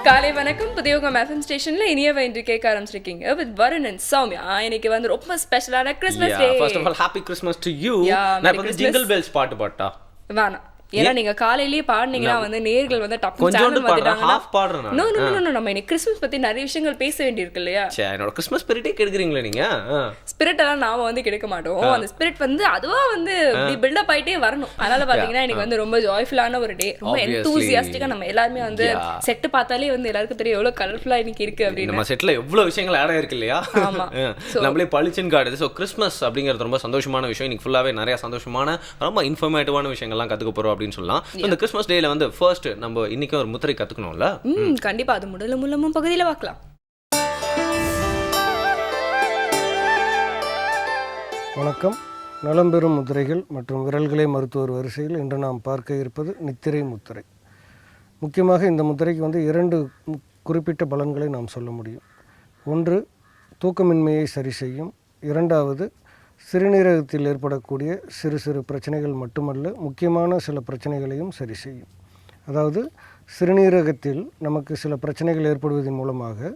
காலை வணக்கம். புதியோகம் எஃப்எம் ஸ்டேஷன்ல இனியவை இன்று கேட்க ஆரம்பிச்சிருக்கீங்க வித் வருண் அண்ட் சௌமியா. இன்னைக்கு வந்து ரொம்ப ஸ்பெஷலான Christmas day. First of all happy Christmas to you. நான் இப்ப ஜிங்கிள் பெல்ஸ் பாட்டு பாட்டா வேணாம், ஏன்னா நீங்க காலையிலேயே பாடுனீங்கன்னா வந்து நேர்கள் வந்து டப்பு சேனல் வந்துட்டாங்கன்னா நோ நோ நோ நம்ம இன்னைக்கு கிறிஸ்மஸ் பத்தி நிறைய விஷயங்கள் பேச வேண்டியிருக்கு இல்லையா? என்னோட கிறிஸ்மஸ் ஸ்பிரிட்டே கெடுக்குறீங்களா நீங்க? ஸ்பிரிட் எல்லாம் நாம வந்து கெடுக்க மாட்டோம். அந்த ஸ்பிரிட் வந்து அதுவா வந்து பில்டப் ஆயிட்டே வரணும். அதனால பாத்தீங்கன்னா இன்னைக்கு வந்து ரொம்ப ஜாய்ஃபுல்லான ஒரு டே, ரொம்ப எந்தூசியாஸ்டிக்கா நம்ம எல்லாருமே வந்து செட் பார்த்தாலே வந்து எல்லாருக்கும் தெரியும் எவ்வளவு கலர்ஃபுல்லா இன்னைக்கு இருக்கு அப்படின்னு. நம்ம செட்ல எவ்வளவு விஷயங்கள் ஆட் ஆயிருக்கு இல்லையா? ஆமா, நம்மளே பளிச்சுன்னு காட்டுது. ஸோ கிறிஸ்மஸ் அப்படிங்கிறது ரொம்ப சந்தோஷமான விஷயம். இன்னைக்கு ஃபுல்லாவே நிறைய சந்தோஷமான ரொம்ப இன்ஃபர்மேட்டிவான விஷயங்கள்லாம் கத்துக்க போறோம் அப்படின்னு சொல்லலாம். இந்த கிறிஸ்மஸ் டேல வந்து ஃபர்ஸ்ட் நம்ம இன்னைக்கு ஒரு முத்திரை கத்துக்கணும்ல. கண்டிப்பா அது முதல்ல முள்ளமும் பகுதியில பார்க்கலாம். வணக்கம். நலம்பெறும் முத்திரைகள் மற்றும் விரல்களை மருத்துவர் வரிசையில் இன்று நாம் பார்க்க இருப்பது நித்திரை முத்திரை. முக்கியமாக இந்த முத்திரைக்கு வந்து 2 குறிப்பிட்ட பலன்களை நாம் சொல்ல முடியும். ஒன்று, தூக்கமின்மையை சரி செய்யும். இரண்டாவது, சிறுநீரகத்தில் ஏற்படக்கூடிய சிறு சிறு பிரச்சனைகள் மட்டுமல்ல, முக்கியமான சில பிரச்சனைகளையும் சரி செய்யும். அதாவது சிறுநீரகத்தில் நமக்கு சில பிரச்சனைகள் ஏற்படுவதன் மூலமாக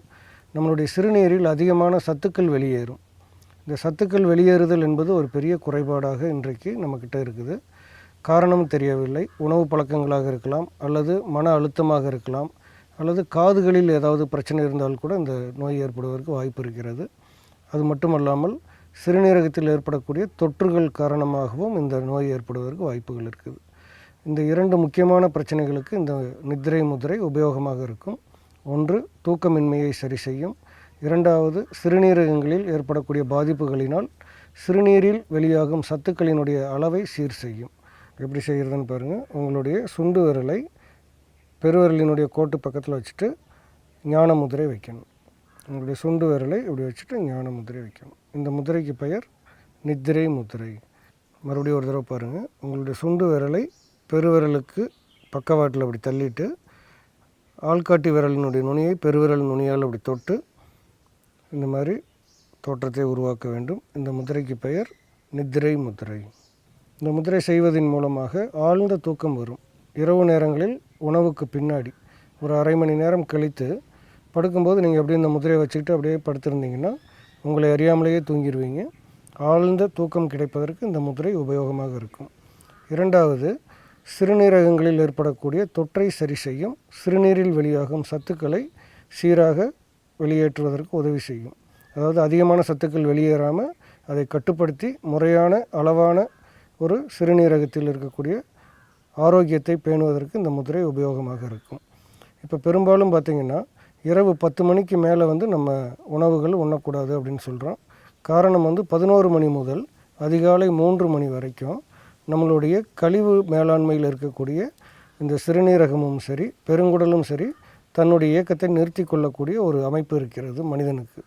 நம்மளுடைய சிறுநீரில் அதிகமான சத்துக்கள் வெளியேறும். இந்த சத்துக்கள் வெளியேறுதல் என்பது ஒரு பெரிய குறைபாடாக இன்றைக்கு நம்மக்கிட்ட இருக்குது. காரணம் தெரியவில்லை. உணவு பழக்கங்களாக இருக்கலாம், அல்லது மன அழுத்தமாக இருக்கலாம், அல்லது காதுகளில் ஏதாவது பிரச்சனை இருந்தால் கூட இந்த நோய் ஏற்படுவதற்கு வாய்ப்பு இருக்கிறது. அது மட்டுமல்லாமல் சிறுநீரகத்தில் ஏற்படக்கூடிய தொற்றுகள் காரணமாகவும் இந்த நோய் ஏற்படுவதற்கு வாய்ப்புகள் இருக்குது. இந்த 2 முக்கியமான பிரச்சனைகளுக்கு இந்த நித்திரை முத்திரை உபயோகமாக இருக்கும். ஒன்று, தூக்கமின்மையை சரி செய்யும். இரண்டாவது, சிறுநீரகங்களில் ஏற்படக்கூடிய பாதிப்புகளினால் சிறுநீரில் வெளியாகும் சத்துக்களினுடைய அளவை சீர் செய்யும். எப்படி செய்கிறதுன்னு பாருங்கள். உங்களுடைய சுண்டு விரலை பெருவிரலினுடைய கோட்டு பக்கத்தில் வச்சுட்டு ஞான முத்திரை வைக்கணும். உங்களுடைய சுண்டு விரலை இப்படி வச்சுட்டு ஞான முத்திரை வைக்கணும். இந்த முத்திரைக்கு பெயர் நித்திரை முத்திரை. மறுபடியும் ஒரு தடவை பாருங்கள். உங்களுடைய சுண்டு விரலை பெருவிரலுக்கு பக்கவாட்டில் அப்படி தள்ளிட்டு ஆள்காட்டி விரலினுடைய நுனியை பெருவிரல் நுனியால் அப்படி தொட்டு இந்த மாதிரி தோற்றத்தை உருவாக்க வேண்டும். இந்த முத்திரைக்கு பெயர் நித்திரை முத்திரை. இந்த முத்திரை செய்வதன் மூலமாக ஆழ்ந்த தூக்கம் வரும். இரவு நேரங்களில் உணவுக்கு பின்னாடி ஒரு அரை மணி நேரம் கழித்து படுக்கும்போது நீங்கள் அப்படியே இந்த முத்திரையை வச்சுக்கிட்டு அப்படியே படுத்திருந்தீங்கன்னா உங்களை அறியாமலேயே தூங்கிடுவீங்க. ஆழ்ந்த தூக்கம் கிடைப்பதற்கு இந்த முத்திரை உபயோகமாக இருக்கும். இரண்டாவது, சிறுநீரகங்களில் ஏற்படக்கூடிய தொற்றை சரி செய்யும். சிறுநீரில் வெளியாகும் சத்துக்களை சீராக வெளியேற்றுவதற்கு உதவி செய்யும். அதாவது அதிகமான சத்துக்கள் வெளியேறாமல் அதை கட்டுப்படுத்தி முறையான அளவான ஒரு சிறுநீரகத்தில் இருக்கக்கூடிய ஆரோக்கியத்தை பேணுவதற்கு இந்த முத்திரை உபயோகமாக இருக்கும். இப்போ பெரும்பாலும் பார்த்திங்கன்னா இரவு 10 மணிக்கு மேலே வந்து நம்ம உணவுகள் உண்ணக்கூடாது அப்படின்னு சொல்கிறோம். காரணம் வந்து 11 மணி முதல் அதிகாலை 3 மணி வரைக்கும் நம்மளுடைய கழிவு மேலாண்மையில் இருக்கக்கூடிய இந்த சிறுநீரகமும் சரி பெருங்குடலும் சரி தன்னுடைய இயக்கத்தை நிறுத்தி கொள்ளக்கூடிய ஒரு அமைப்பு இருக்கிறது மனிதனுக்கு.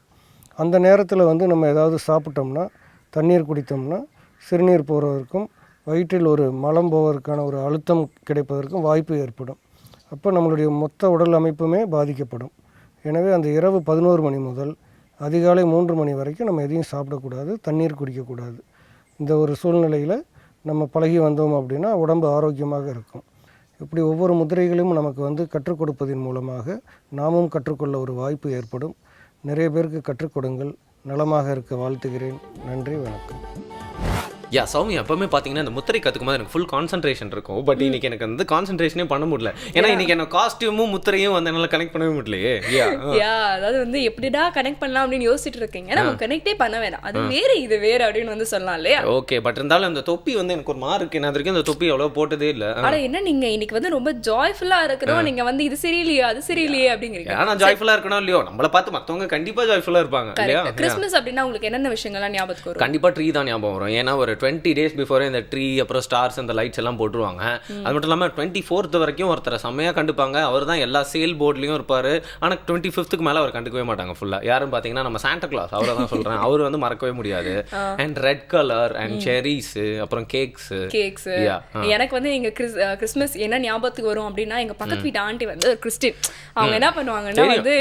அந்த நேரத்தில் வந்து நம்ம ஏதாவது சாப்பிட்டோம்னா, தண்ணீர் குடித்தோம்னா சிறுநீர் போகிறதற்கும் வயிற்றில் ஒரு மலம் போவதற்கான ஒரு அழுத்தம் கிடைப்பதற்கும் வாய்ப்பு ஏற்படும். அப்போ நம்மளுடைய மொத்த உடல் அமைப்புமே பாதிக்கப்படும். எனவே அந்த இரவு 11 மணி முதல் அதிகாலை 3 மணி வரைக்கும் நம்ம எதையும் சாப்பிடக்கூடாது, தண்ணீர் குடிக்கக்கூடாது. இந்த ஒரு சூழ்நிலையில் நம்ம பழகி வந்தோம் அப்படின்னா உடம்பு ஆரோக்கியமாக இருக்கும். இப்படி ஒவ்வொரு முத்திரைகளையும் நமக்கு வந்து கற்றுக் கொடுப்பதன் மூலமாக நாமும் கற்றுக்கொள்ள ஒரு வாய்ப்பு ஏற்படும். நிறைய பேருக்கு கற்றுக் கொடுங்கள். நலமாக இருக்க வாழ்த்துகிறேன். நன்றி, வணக்கம். சௌமியா, எப்பவுமே பார்த்தீங்கன்னா இந்த முத்திரை கற்றுக்கும் போது எனக்கு ஃபுல் கான்சன்ட்ரேஷன் இருக்கும். பட் இன்னைக்கு எனக்கு வந்து கான்சன்ட்ரேஷனே பண்ண முடியல. ஏன்னா இன்னைக்கு என்ன காஸ்டியூமும் முத்திரையும் வந்து என்னால் கனெக்ட் பண்ணவே முடியலையே. அதாவது வந்து எப்படிடா கனெக்ட் பண்ணலாம் அப்படின்னு யோசிச்சுட்டு இருக்கீங்க. நம்ம கனெக்டே பண்ண வேணாம், அது வேற இது வேற அப்படின்னு வந்து சொல்லலாம் இல்லையா? ஓகே, பட் இருந்தாலும் அந்த தொப்பி வந்து எனக்கு ஒரு மார்க் இருக்கு. நான் வரைக்கும் அந்த தொப்பி அவ்வளோ போட்டதே இல்லை. ஆனால் என்ன நீங்கள் இன்னைக்கு வந்து ரொம்ப ஜாய்ஃபுல்லா இருக்கிறோம். நீங்க வந்து இது சரியில்லையே அது சரியில்லையே அப்படிங்கிறீங்க. ஆனால் ஜாய்ஃபுல்லா இருக்கணும் இல்லையோ, நம்மளை பார்த்து மற்றவங்க கண்டிப்பாக ஜாய்ஃபுல்லா இருப்பாங்க இல்லையா? கிறிஸ்மஸ் அப்படின்னா உங்களுக்கு என்னென்ன விஷயங்கள்லாம் ஞாபகத்துக்கு வரும்? கண்டிப்பாக ட்ரீ தான் ஞாபகம் வரும். ஏன்னா ஒரு 20 days பிஃபோர் இந்த ட்ரீ அப்புறம் ஸ்டார்ஸ் அந்த லைட்ஸ் எல்லாம் போட்டுருவாங்க. அது மட்டும் இல்லாமல் 24th வரைக்கும் ஒருத்தரை செம்மையாக கண்டுப்பாங்க. அவர் தான் எல்லா சேல் போர்ட்லையும் இருப்பார். ஆனால் 25th மேலே அவர் கண்டுக்கவே மாட்டாங்க ஃபுல்லாக. யாரும் பார்த்தீங்கன்னா நம்ம சாண்டா கிளாஸ், அவரை தான் சொல்கிறேன். அவர் வந்து மறக்கவே முடியாது. And red colour and cherries அப்புறம் கேக்ஸ். எனக்கு வந்து எங்க கிறிஸ்மஸ் என்ன ஞாபகத்துக்கு வரும் அப்படின்னா, எங்க பக்கத்து வீட்டு ஆண்டி வந்து ஒரு கிறிஸ்டின். அவங்க என்ன பண்ணுவாங்கன்னா வந்து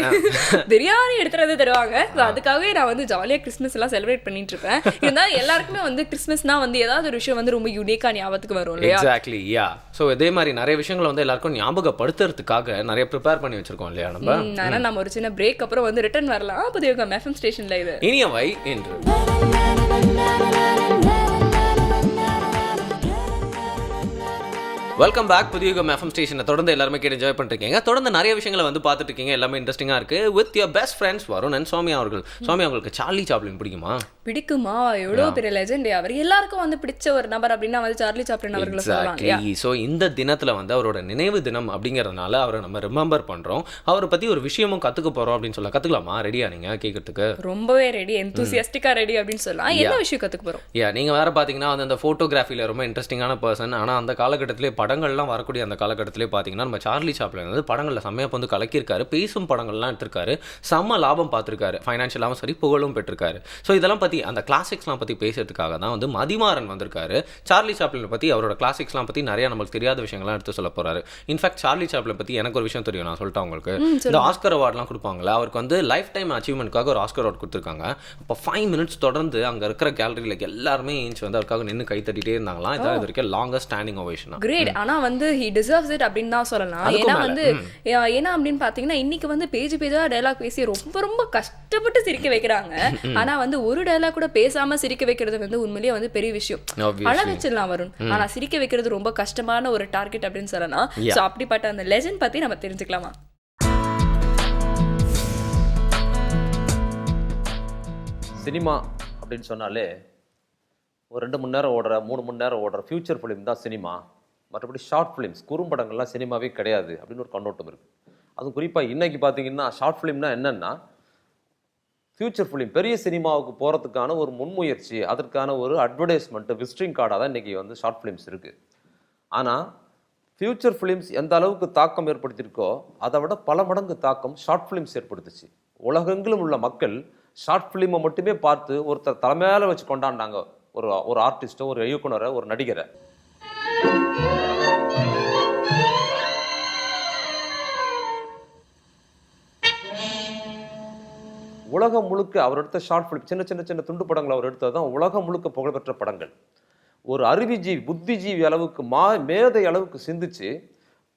பிரியாணி எடுத்துறது தருவாங்க. அதுக்காகவே நான் வந்து ஜாலியாக கிறிஸ்மஸ் எல்லாம் செலிப்ரேட் பண்ணிட்டு இருப்பேன். இருந்தாலும் எல்லாருக்குமே வந்து கிறிஸ்மஸ் ஃபிலிம்ஸ்னா வந்து ஏதாவது ஒரு விஷயம் வந்து ரொம்ப யூனிக்கா ஞாபகத்துக்கு வரும் இல்லையா? எக்ஸாக்ட்லி, யா. ஸோ இதே மாதிரி நிறைய விஷயங்களை வந்து எல்லாருக்கும் ஞாபகப்படுத்துறதுக்காக நிறைய ப்ரிப்பேர் பண்ணி வச்சிருக்கோம் இல்லையா நம்ம. ஆனா நம்ம ஒரு சின்ன பிரேக் அப்புறம் வந்து ரிட்டர்ன் வரலாம். புதிய FM ஸ்டேஷன்ல இது இனியவை என்று. Welcome back. புதிய FM ஸ்டேஷனை தொடர்ந்து எல்லாருமே கேட்டு என்ஜாய் பண்ணிருக்கீங்க. தொடர்ந்து நிறைய விஷயங்களை வந்து பார்த்துட்டு இருக்கீங்க. எல்லாமே இன்ட்ரெஸ்டிங்காக இருக்கு. With your best friends Varun and Soumya அவர்கள். சௌமியா, உங்களுக்கு சார்லி சாப்ளின் பிடிக்குமா? பிடிக்குமா? எவ்வளோ பெரிய லெஜெண்ட். அவர் எல்லாருக்கும் வந்து பிடிச்ச ஒரு நபர் அப்படின்னா வந்து சார்லி சாப்ளின் அவர்களை சொல்லலாம் இல்லையா? ஸோ இந்த தினத்தில் வந்து அவரோட நினைவு தினம் அப்படிங்கிறதுனால அவரை நம்ம ரிமெம்பர் பண்ணுறோம். அவரை பற்றி ஒரு விஷயமும் கற்றுக்க போகிறோம் அப்படின்னு சொல்ல. கற்றுக்கலாமா? ரெடியா நீங்கள் கேட்கறதுக்கு? ரொம்பவே ரெடி, எந்தூசியாஸ்டிக்காக ரெடி அப்படின்னு சொல்லலாம். என்ன விஷயம் கற்றுக்க போகிறோம்? நீங்கள் வேறு பார்த்தீங்கன்னா வந்து அந்த ஃபோட்டோகிராஃபியில் ரொம்ப இன்ட்ரெஸ்டிங்கான பர்சன். ஆனால் அந்த காலகட்டத்திலே படங்கள்லாம் வரக்கூடிய அந்த காலகட்டத்திலே பார்த்தீங்கன்னா நம்ம சார்லி சாப்ளின் வந்து படங்களில் செம்மையாக வந்து கலக்கியிருக்காரு. பேசும் படங்கள்லாம் எடுத்திருக்காரு. செம்ம லாபம் பார்த்துருக்காரு. ஃபைனான்ஷியலாகவும் சரி, புகழும் பெற்றிருக்காரு. ஸோ இதெல்லாம் பற்றி, அந்த கிளாசிக்ஸ்லாம் பற்றி பேசுறதுக்காக தான் வந்து மதிமாறன் வந்திருக்காரு. சார்லி சாப்ளினை பற்றி, அவரோட கிளாசிக்ஸ்லாம் பற்றி நிறைய நம்மளுக்கு தெரியாத விஷயங்கள்லாம் எடுத்து சொல்ல போகிறாரு. இன்ஃபேக்ட் சார்லி சாப்ளினை பற்றி எனக்கு ஒரு விஷயம் தெரியும், நான் சொல்லிட்டேன் உங்களுக்கு. இந்த ஆஸ்கர் அவார்ட்லாம் கொடுப்பாங்களே, அவருக்கு வந்து லைஃப் டைம் அச்சீவ்மெண்ட்காக ஒரு ஆஸ்கர் அவார்ட் கொடுத்துருக்காங்க. அப்போ 5 minutes தொடர்ந்து அங்கே இருக்கிற கேலரியில் எல்லாருமே ஏஞ்சி வந்து அவருக்காக நின்று கை தட்டிகிட்டே இருந்தாங்களாம். இதான் இது வரைக்கும் லாங்கஸ்ட் ஸ்டாண்டிங் ஓவேஷன். கிரேட். ஆனால் வந்து he deserves it அப்படின்னு தான் சொல்லலாம். ஏன்னா அப்படின்னு பார்த்தீங்கன்னா இன்னைக்கு வந்து பேஜா டயலாக் பேசி ரொம்ப ரொம்ப கஷ்டப்பட்டு சிரிக்க வைக்கிறாங்க. ஆனா வந்து ஒரு டயலாக் கூட பேசாம சிரிக்க வைக்கிறது வந்து உண்மையிலேயே வந்து பெரிய விஷயம். அழ வச்சிடலாம் வரும், ஆனா சிரிக்க வைக்கிறது ரொம்ப கஷ்டமான ஒரு டார்கெட் அப்படின்னு சொல்லலாம். சோ அப்படிப்பட்ட அந்த லெஜெண்ட் பத்தி நம்ம தெரிஞ்சுக்கலாமா? சினிமா அப்படின்னு சொன்னாலே ஒரு 2 மணி நேரம் ஓடுற 3 மணி நேரம் ஓடுற ஃபியூச்சர் ஃபிலிம் தான் சினிமா. மற்றபடி ஷார்ட் ஃபிலிம்ஸ், குறும்படங்கள்லாம் சினிமாவே கிடையாது அப்படின்னு ஒரு கண்ணோட்டம் இருக்குது. அதுவும் குறிப்பாக இன்றைக்கி பார்த்தீங்கன்னா ஷார்ட் ஃபிலிம்னா என்னென்னா ஃபியூச்சர் ஃபிலிம், பெரிய சினிமாவுக்கு போகிறதுக்கான ஒரு முன்முயற்சி, அதற்கான ஒரு அட்வர்டைஸ்மெண்ட்டு, விசிட்டிங் கார்டாக தான் இன்றைக்கி வந்து ஷார்ட் ஃபிலிம்ஸ் இருக்குது. ஆனால் ஃபியூச்சர் ஃபிலிம்ஸ் எந்த அளவுக்கு தாக்கம் ஏற்படுத்தியிருக்கோ அதை விட பல மடங்கு தாக்கம் ஷார்ட் ஃபிலிம்ஸ் ஏற்படுத்துச்சு. உலகெங்கிலும் உள்ள மக்கள் ஷார்ட் ஃபிலிமை மட்டுமே பார்த்து ஒருத்தர் தலைமையில வச்சு கொண்டாடினாங்க. ஒரு ஆர்டிஸ்ட்டோ, ஒரு இயக்குனரை, ஒரு நடிகரை. உலகம் முழுக்க அவர் எடுத்த ஷார்ட் ஃபிலிம், சின்ன சின்ன சின்ன துண்டு படங்கள் அவர் எடுத்தது தான் உலகம் முழுக்க புகழ்பெற்ற படங்கள். ஒரு அறிவுஜீவி, புத்திஜீவி அளவுக்கு, மேதை அளவுக்கு சிந்திச்சு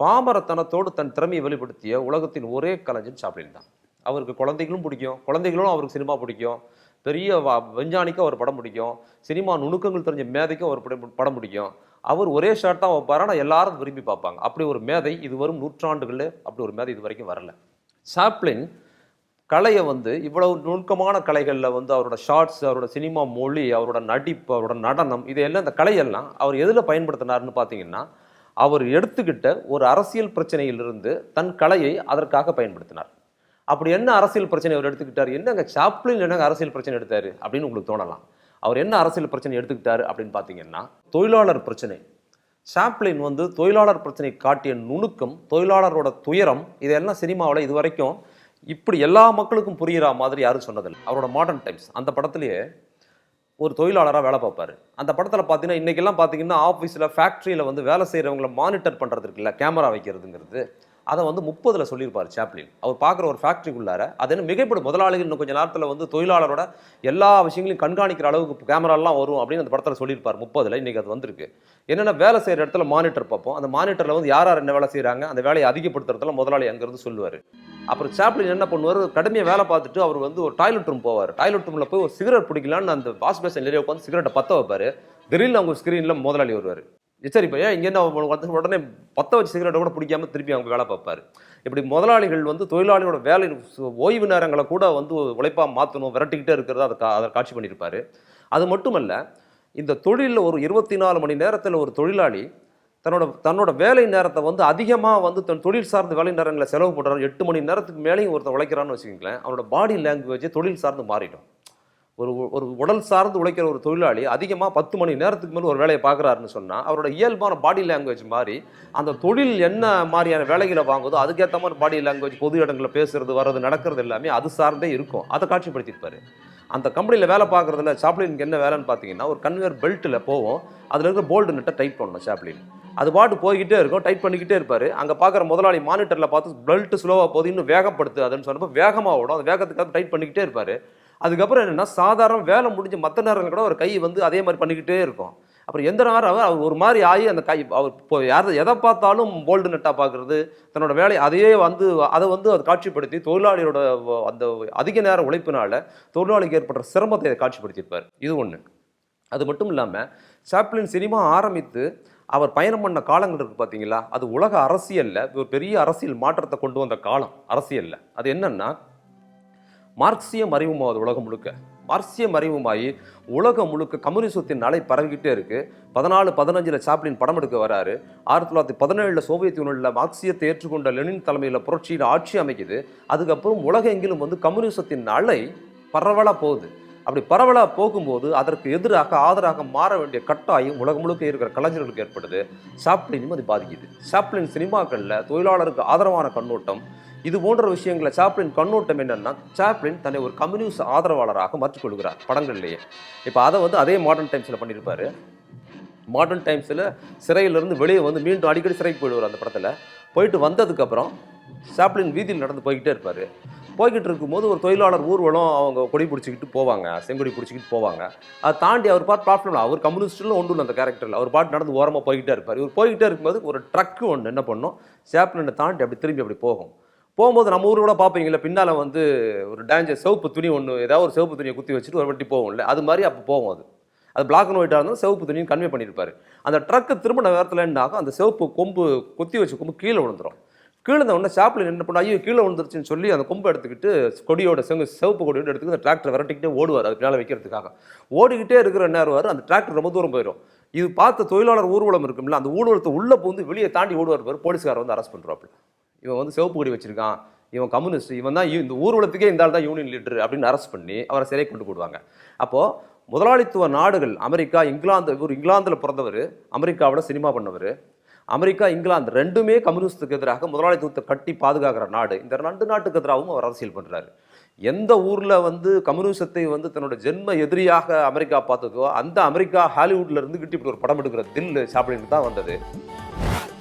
பாமரத்தனத்தோடு தன் திறமையை வெளிப்படுத்திய உலகத்தின் ஒரே கலைஞன் சாப்ளின் தான். அவருக்கு குழந்தைகளும் பிடிக்கும், குழந்தைகளும் அவருக்கு சினிமா பிடிக்கும், பெரிய விஞ்ஞானிக்கும் அவர் படம் பிடிக்கும், சினிமா நுணுக்கங்கள் தெரிஞ்ச மேதைக்கும் அவர் படம் பிடிக்கும். அவர் ஒரே ஷாட் தான் வைப்பார், ஆனால் எல்லாரும் விரும்பி பார்ப்பாங்க. அப்படி ஒரு மேதை இது வரும் நூற்றாண்டுகளில் அப்படி ஒரு மேதை இது வரைக்கும் வரல. சாப்ளின் கலையை வந்து இவ்வளவு நுணுக்கமான கலைகளில் வந்து அவரோட ஷார்ட்ஸ், அவரோட சினிமா மொழி, அவரோட நடிப்பு, அவரோட நடனம், இதையெல்லாம் இந்த கலையெல்லாம் அவர் எதில் பயன்படுத்தினார்னு பார்த்தீங்கன்னா அவர் எடுத்துக்கிட்ட ஒரு அரசியல் பிரச்சனையிலிருந்து தன் கலையை அதற்காக பயன்படுத்தினார். அப்படி என்ன அரசியல் பிரச்சனை அவர் எடுத்துக்கிட்டார்? என்னங்க சாப்ளின் என்னங்க அரசியல் பிரச்சனை எடுத்தார் அப்படின்னு உங்களுக்கு தோணலாம். அவர் என்ன அரசியல் பிரச்சனை எடுத்துக்கிட்டார் அப்படின்னு பார்த்தீங்கன்னா தொழிலாளர் பிரச்சனை. சாப்ளின் வந்து தொழிலாளர் பிரச்சனை காட்டிய நுணுக்கம், தொழிலாளரோட துயரம், இதெல்லாம் சினிமாவில் இது வரைக்கும் இப்படி எல்லா மக்களுக்கும் புரிகிற மாதிரி யாரும் சொன்னதில்லை. அவரோட மாடர்ன் டைம்ஸ் அந்த படத்துலேயே ஒரு தொழிலாளராக வேலை பார்ப்பார். அந்த படத்தில் பார்த்தீங்கன்னா இன்றைக்கெல்லாம் பார்த்தீங்கன்னா ஆஃபீஸில், ஃபேக்ட்ரியில் வந்து வேலை செய்கிறவங்களை மானிட்டர் பண்ணுறது இருக்குல்ல, கேமரா வைக்கிறதுங்கிறது, அதை வந்து 30 சொல்லியிருப்பார் சாப்ளின். அவர் பார்க்குற ஒரு ஃபேக்ட்ரிக்குள்ளார அது என்ன மிகைப்படும் முதலாளிகள் இன்னும் கொஞ்சம் நேரத்தில் வந்து தொழிலாளரோட எல்லா விஷயங்களையும் கண்காணிக்கிற அளவுக்கு கேமராலாம் வரும் அப்படின்னு அந்த படத்தில் சொல்லியிருப்பார் 30. இன்றைக்கி அது வந்திருக்கு. என்னென்னா வேலை செய்கிற இடத்துல மானிட்டர் பார்ப்போம். அந்த மானிட்டரில் வந்து யார் யார் என்ன வேலை செய்கிறாங்க, அந்த வேலையை அதிகப்படுத்துறதுல முதலாளி அங்கேருந்து சொல்லுவார். அப்புறம் சாப்ளின் என்ன பண்ணுவார், கடுமையாக வேலை பார்த்துட்டு அவர் வந்து ஒரு டாய்லெட் ரூம் போவார். டாய்லெட் ரூமில் போய் ஒரு சிகரெட் பிடிக்கலான்னு அந்த வாஷ் பேசன் ஏரியா உட்காந்து சிகரெட்டை பற்ற வைப்பார். திடீர்னு அவங்க ஸ்க்ரீனில் முதலாளி வருவார். சரிப்பா, ஏன் இங்கே என்ன உடனே பற்ற வச்சு சிகரெட்டை கூட பிடிக்காமல் திருப்பி அவங்க வேலை பார்ப்பார். இப்படி முதலாளிகள் வந்து தொழிலாளியோட வேலை ஓய்வு நேரங்களை கூட வந்து உழைப்பாக மாற்றணும், விரட்டிக்கிட்டே இருக்கிறத அதை காட்சி பண்ணியிருப்பார். அது மட்டுமல்ல, இந்த தொழிலில் ஒரு 24 மணி நேரத்தில் ஒரு தொழிலாளி தன்னோட வேலை நேரத்தை வந்து அதிகமாக வந்து தன் தொழில் சார்ந்த வேலை நேரங்களை செலவு பண்ணுறாரு. 8 மணி நேரத்துக்கு மேலேயும் ஒருத்தர் உழைக்கிறான்னு வச்சுக்கிங்களேன், அவரோட பாடி லாங்குவேஜ் தொழில் சார்ந்து மாறிடும். ஒரு உடல் சார்ந்து உழைக்கிற ஒரு தொழிலாளி அதிகமாக 10 மணி நேரத்துக்கு மேலே ஒரு வேலையை பார்க்குறாருன்னு சொன்னால் அவரோட இயல்பான பாடி லாங்குவேஜ் மாதிரி அந்த தொழில் என்ன மாதிரியான வேலைகளை வாங்குதோ அதுக்கேற்ற மாதிரி பாடி லாங்குவேஜ், பொது இடங்களில் பேசுறது, வர்றது, நடக்கிறது எல்லாமே அது சார்ந்தே இருக்கும். அதை காட்சிப்படுத்தியிருப்பார். அந்த கம்பெனியில் வேலை பார்க்குறதுல சாப்ளினுக்கு என்ன வேலைன்னு பார்த்தீங்கன்னா ஒரு கன்வேயர் பெல்ட்டில் போவோம், அதில் இருக்கிற போல்டு நெட்டை டைட் பண்ணணும் சாப்ளின். அது பாட்டு போய்கிட்டே இருக்கும், டைட் பண்ணிக்கிட்டே இருப்பார். அங்கே பார்க்குற முதலாளி மானிட்டரில் பார்த்து பெல்ட் ஸ்லோவாக போகுது, இன்னும் வேகப்படுத்து அதுன்னு சொன்னப்போ வேகமாக ஓடும். அந்த வேகத்துக்காக டைட் பண்ணிக்கிட்டே இருப்பார். அதுக்கப்புறம் என்னென்னா சாதாரண வேலை முடிஞ்ச மற்ற நேரங்கள் கூட ஒரு கை வந்து அதே மாதிரி பண்ணிக்கிட்டே இருக்கும். அப்புறம் எந்த நேரம் அவர் ஒரு மாதிரி ஆகி அந்த கை அவர் இப்போ எதை பார்த்தாலும் போல்டு நெட்டாக பார்க்குறது, தன்னோட வேலையை அதையே வந்து அதை காட்சிப்படுத்தி தொழிலாளியோட அந்த அதிக நேர உழைப்பினால தொழிலாளிக்கு ஏற்படுற சிரமத்தை காட்சிப்படுத்தியிருப்பார். இது ஒன்று. அது மட்டும் இல்லாமல் சாப்ளின் சினிமா ஆரம்பித்து அவர் பயணம் பண்ண காலங்கள் இருக்குது பார்த்தீங்களா, அது உலக அரசியலில் ஒரு பெரிய அரசியல் மாற்றத்தை கொண்டு வந்த காலம் அரசியலில். அது என்னன்னா மார்க்சியம் அறிவுமாவது உலகம் முழுக்க. மார்க்சியம் அறிவுமாயி உலகம் முழுக்க கம்யூனிசத்தின் அலை பரவிக்கிட்டே இருக்குது. 14-15 சாப்ளின் படம் எடுக்க வராரு. 1917 சோவியத் யூனியனில் மார்க்சியத்தை ஏற்றுக்கொண்ட லெனின் தலைமையில் புரட்சியில் ஆட்சி அமைக்குது. அதுக்கப்புறம் உலகம் எங்கிலும் வந்து கம்யூனிசத்தின் அலை பரவலாக போகுது. அப்படி பரவலாக போகும்போது அதற்கு எதிராக ஆதரவாக மாற வேண்டிய கட்டாயம் உலகம் முழுக்க இருக்கிற கலைஞர்களுக்கு ஏற்படுது. சாப்ளினும் அது பாதிக்குது. சாப்ளின் சினிமாக்களில் தொழிலாளருக்கு ஆதரவான கண்ணோட்டம், இது போன்ற விஷயங்களை சாப்ளின் கண்ணோட்டம் என்னன்னா, சாப்ளின் தன்னை ஒரு கம்யூனிஸ்ட் ஆதரவாளராக மாற்றிக்கொள்கிறார் படங்கள்லேயே. இப்போ அதை வந்து அதே மாடர்ன் டைம்ஸில் பண்ணியிருப்பாரு. மாடர்ன் டைம்ஸில் சிறையிலிருந்து வெளியே வந்து மீண்டும் அடிக்கடி சிறைக்கு போயிடுவார். அந்த படத்தில் போயிட்டு வந்ததுக்கப்புறம் சாப்ளின் வீதியில் நடந்து போய்கிட்டே இருப்பார். போய்கிட்டு இருக்கும்போது ஒரு தொழிலாளர் ஊர்வலம் அவங்க கொடி பிடிச்சிக்கிட்டு போவாங்க, செங்கொடி பிடிச்சிக்கிட்டு போவாங்க. அதை தாண்டி அவர் பாட்டு பிளாட்ஃபார்மில் அவர் கம்யூனிஸ்ட்டில் ஒன்று இல்லை அந்த கேரக்டரில், அவர் பாட்டு நடந்து ஓரமாக போய்கிட்டே இருப்பார். இவர் போய்கிட்டே இருக்கும்போது ஒரு ட்ரக்கு ஒன்று என்ன பண்ணும், சாப்ளினை தாண்டி அப்படி திரும்பி அப்படி போகும்போது நம்ம ஊரோட பார்ப்பீங்களா, பின்னால் வந்து ஒரு டேஞ்சர் சிவப்பு துணி ஒன்று, ஏதாவது ஒரு சிவப்பு துணியை குத்தி வச்சுட்டு ஒரு வட்டி போகும்ல, அது மாதிரி அப்போ போகும். அது பிளாக் அண்ட் ஒயிட்டாக இருந்தாலும் சிவப்பு துணியும் கன்வே பண்ணியிருப்பார். அந்த ட்ரக்கு திரும்பின நேரத்தில் என்ன ஆகும், அந்த சிவப்பு கொம்பு குத்தி வச்சு கொம்பு கீழே விழுந்துடும். கீழே உடனே சாப்ளின் என்ன பண்ண, ஐயோ கீழே விழுந்துருச்சுன்னு சொல்லி அந்த கொம்பை எடுத்துக்கிட்டு கொடியோட சிவப்பு கொடியோட எடுத்துக்கிட்டு அந்த டிராக்டரை விரட்டிக்கிட்டே ஓடுவார். அது பின்னால் வைக்கிறதுக்காக ஓடிக்கிட்டே இருக்கிற நேரம் அந்த டிராக்டர் ரொம்ப தூரம் போயிடும். இது பார்த்த தொழிலாளர் ஊர்வலம் இருக்கும்ல, அந்த ஊர்வலத்தை உள்ளே பூந்து வெளியே தாண்டி ஓடுவார். போலீஸ்காரர் வந்து அரெஸ்ட் பண்ணுறாப்புல. இவன் வந்து சிவப்பு கொடி வச்சிருக்கான், இவன் கம்யூனிஸ்ட், இவன் தான் இந்த ஊர்வலத்துக்கே இந்த ஆள் தான் யூனியன் லீடர் அப்படின்னு அரெஸ்ட் பண்ணி அவரை சிறை கொண்டு போடுவாங்க. அப்போது முதலாளித்துவ நாடுகள் அமெரிக்கா, இங்கிலாந்தில் பிறந்தவர், அமெரிக்காவில் சினிமா பண்ணவர். அமெரிக்கா, இங்கிலாந்து ரெண்டுமே கம்யூனிஸ்டுக்கு எதிராக முதலாளித்துவத்தை கட்டி பாதுகாக்கிற நாடு. இந்த 2 நாட்டுக்கு எதிராகவும் அவர் அரசியல் பண்ணுறாரு. எந்த ஊரில் வந்து கம்யூனிசத்தை வந்து தன்னோட ஜென்ம எதிரியாக அமெரிக்கா பார்த்ததோ, அந்த அமெரிக்கா ஹாலிவுட்ல இருந்துகிட்டு இப்படி ஒரு படம் எடுக்கிற தில் சாப்ளினுக்கு தான் வந்தது.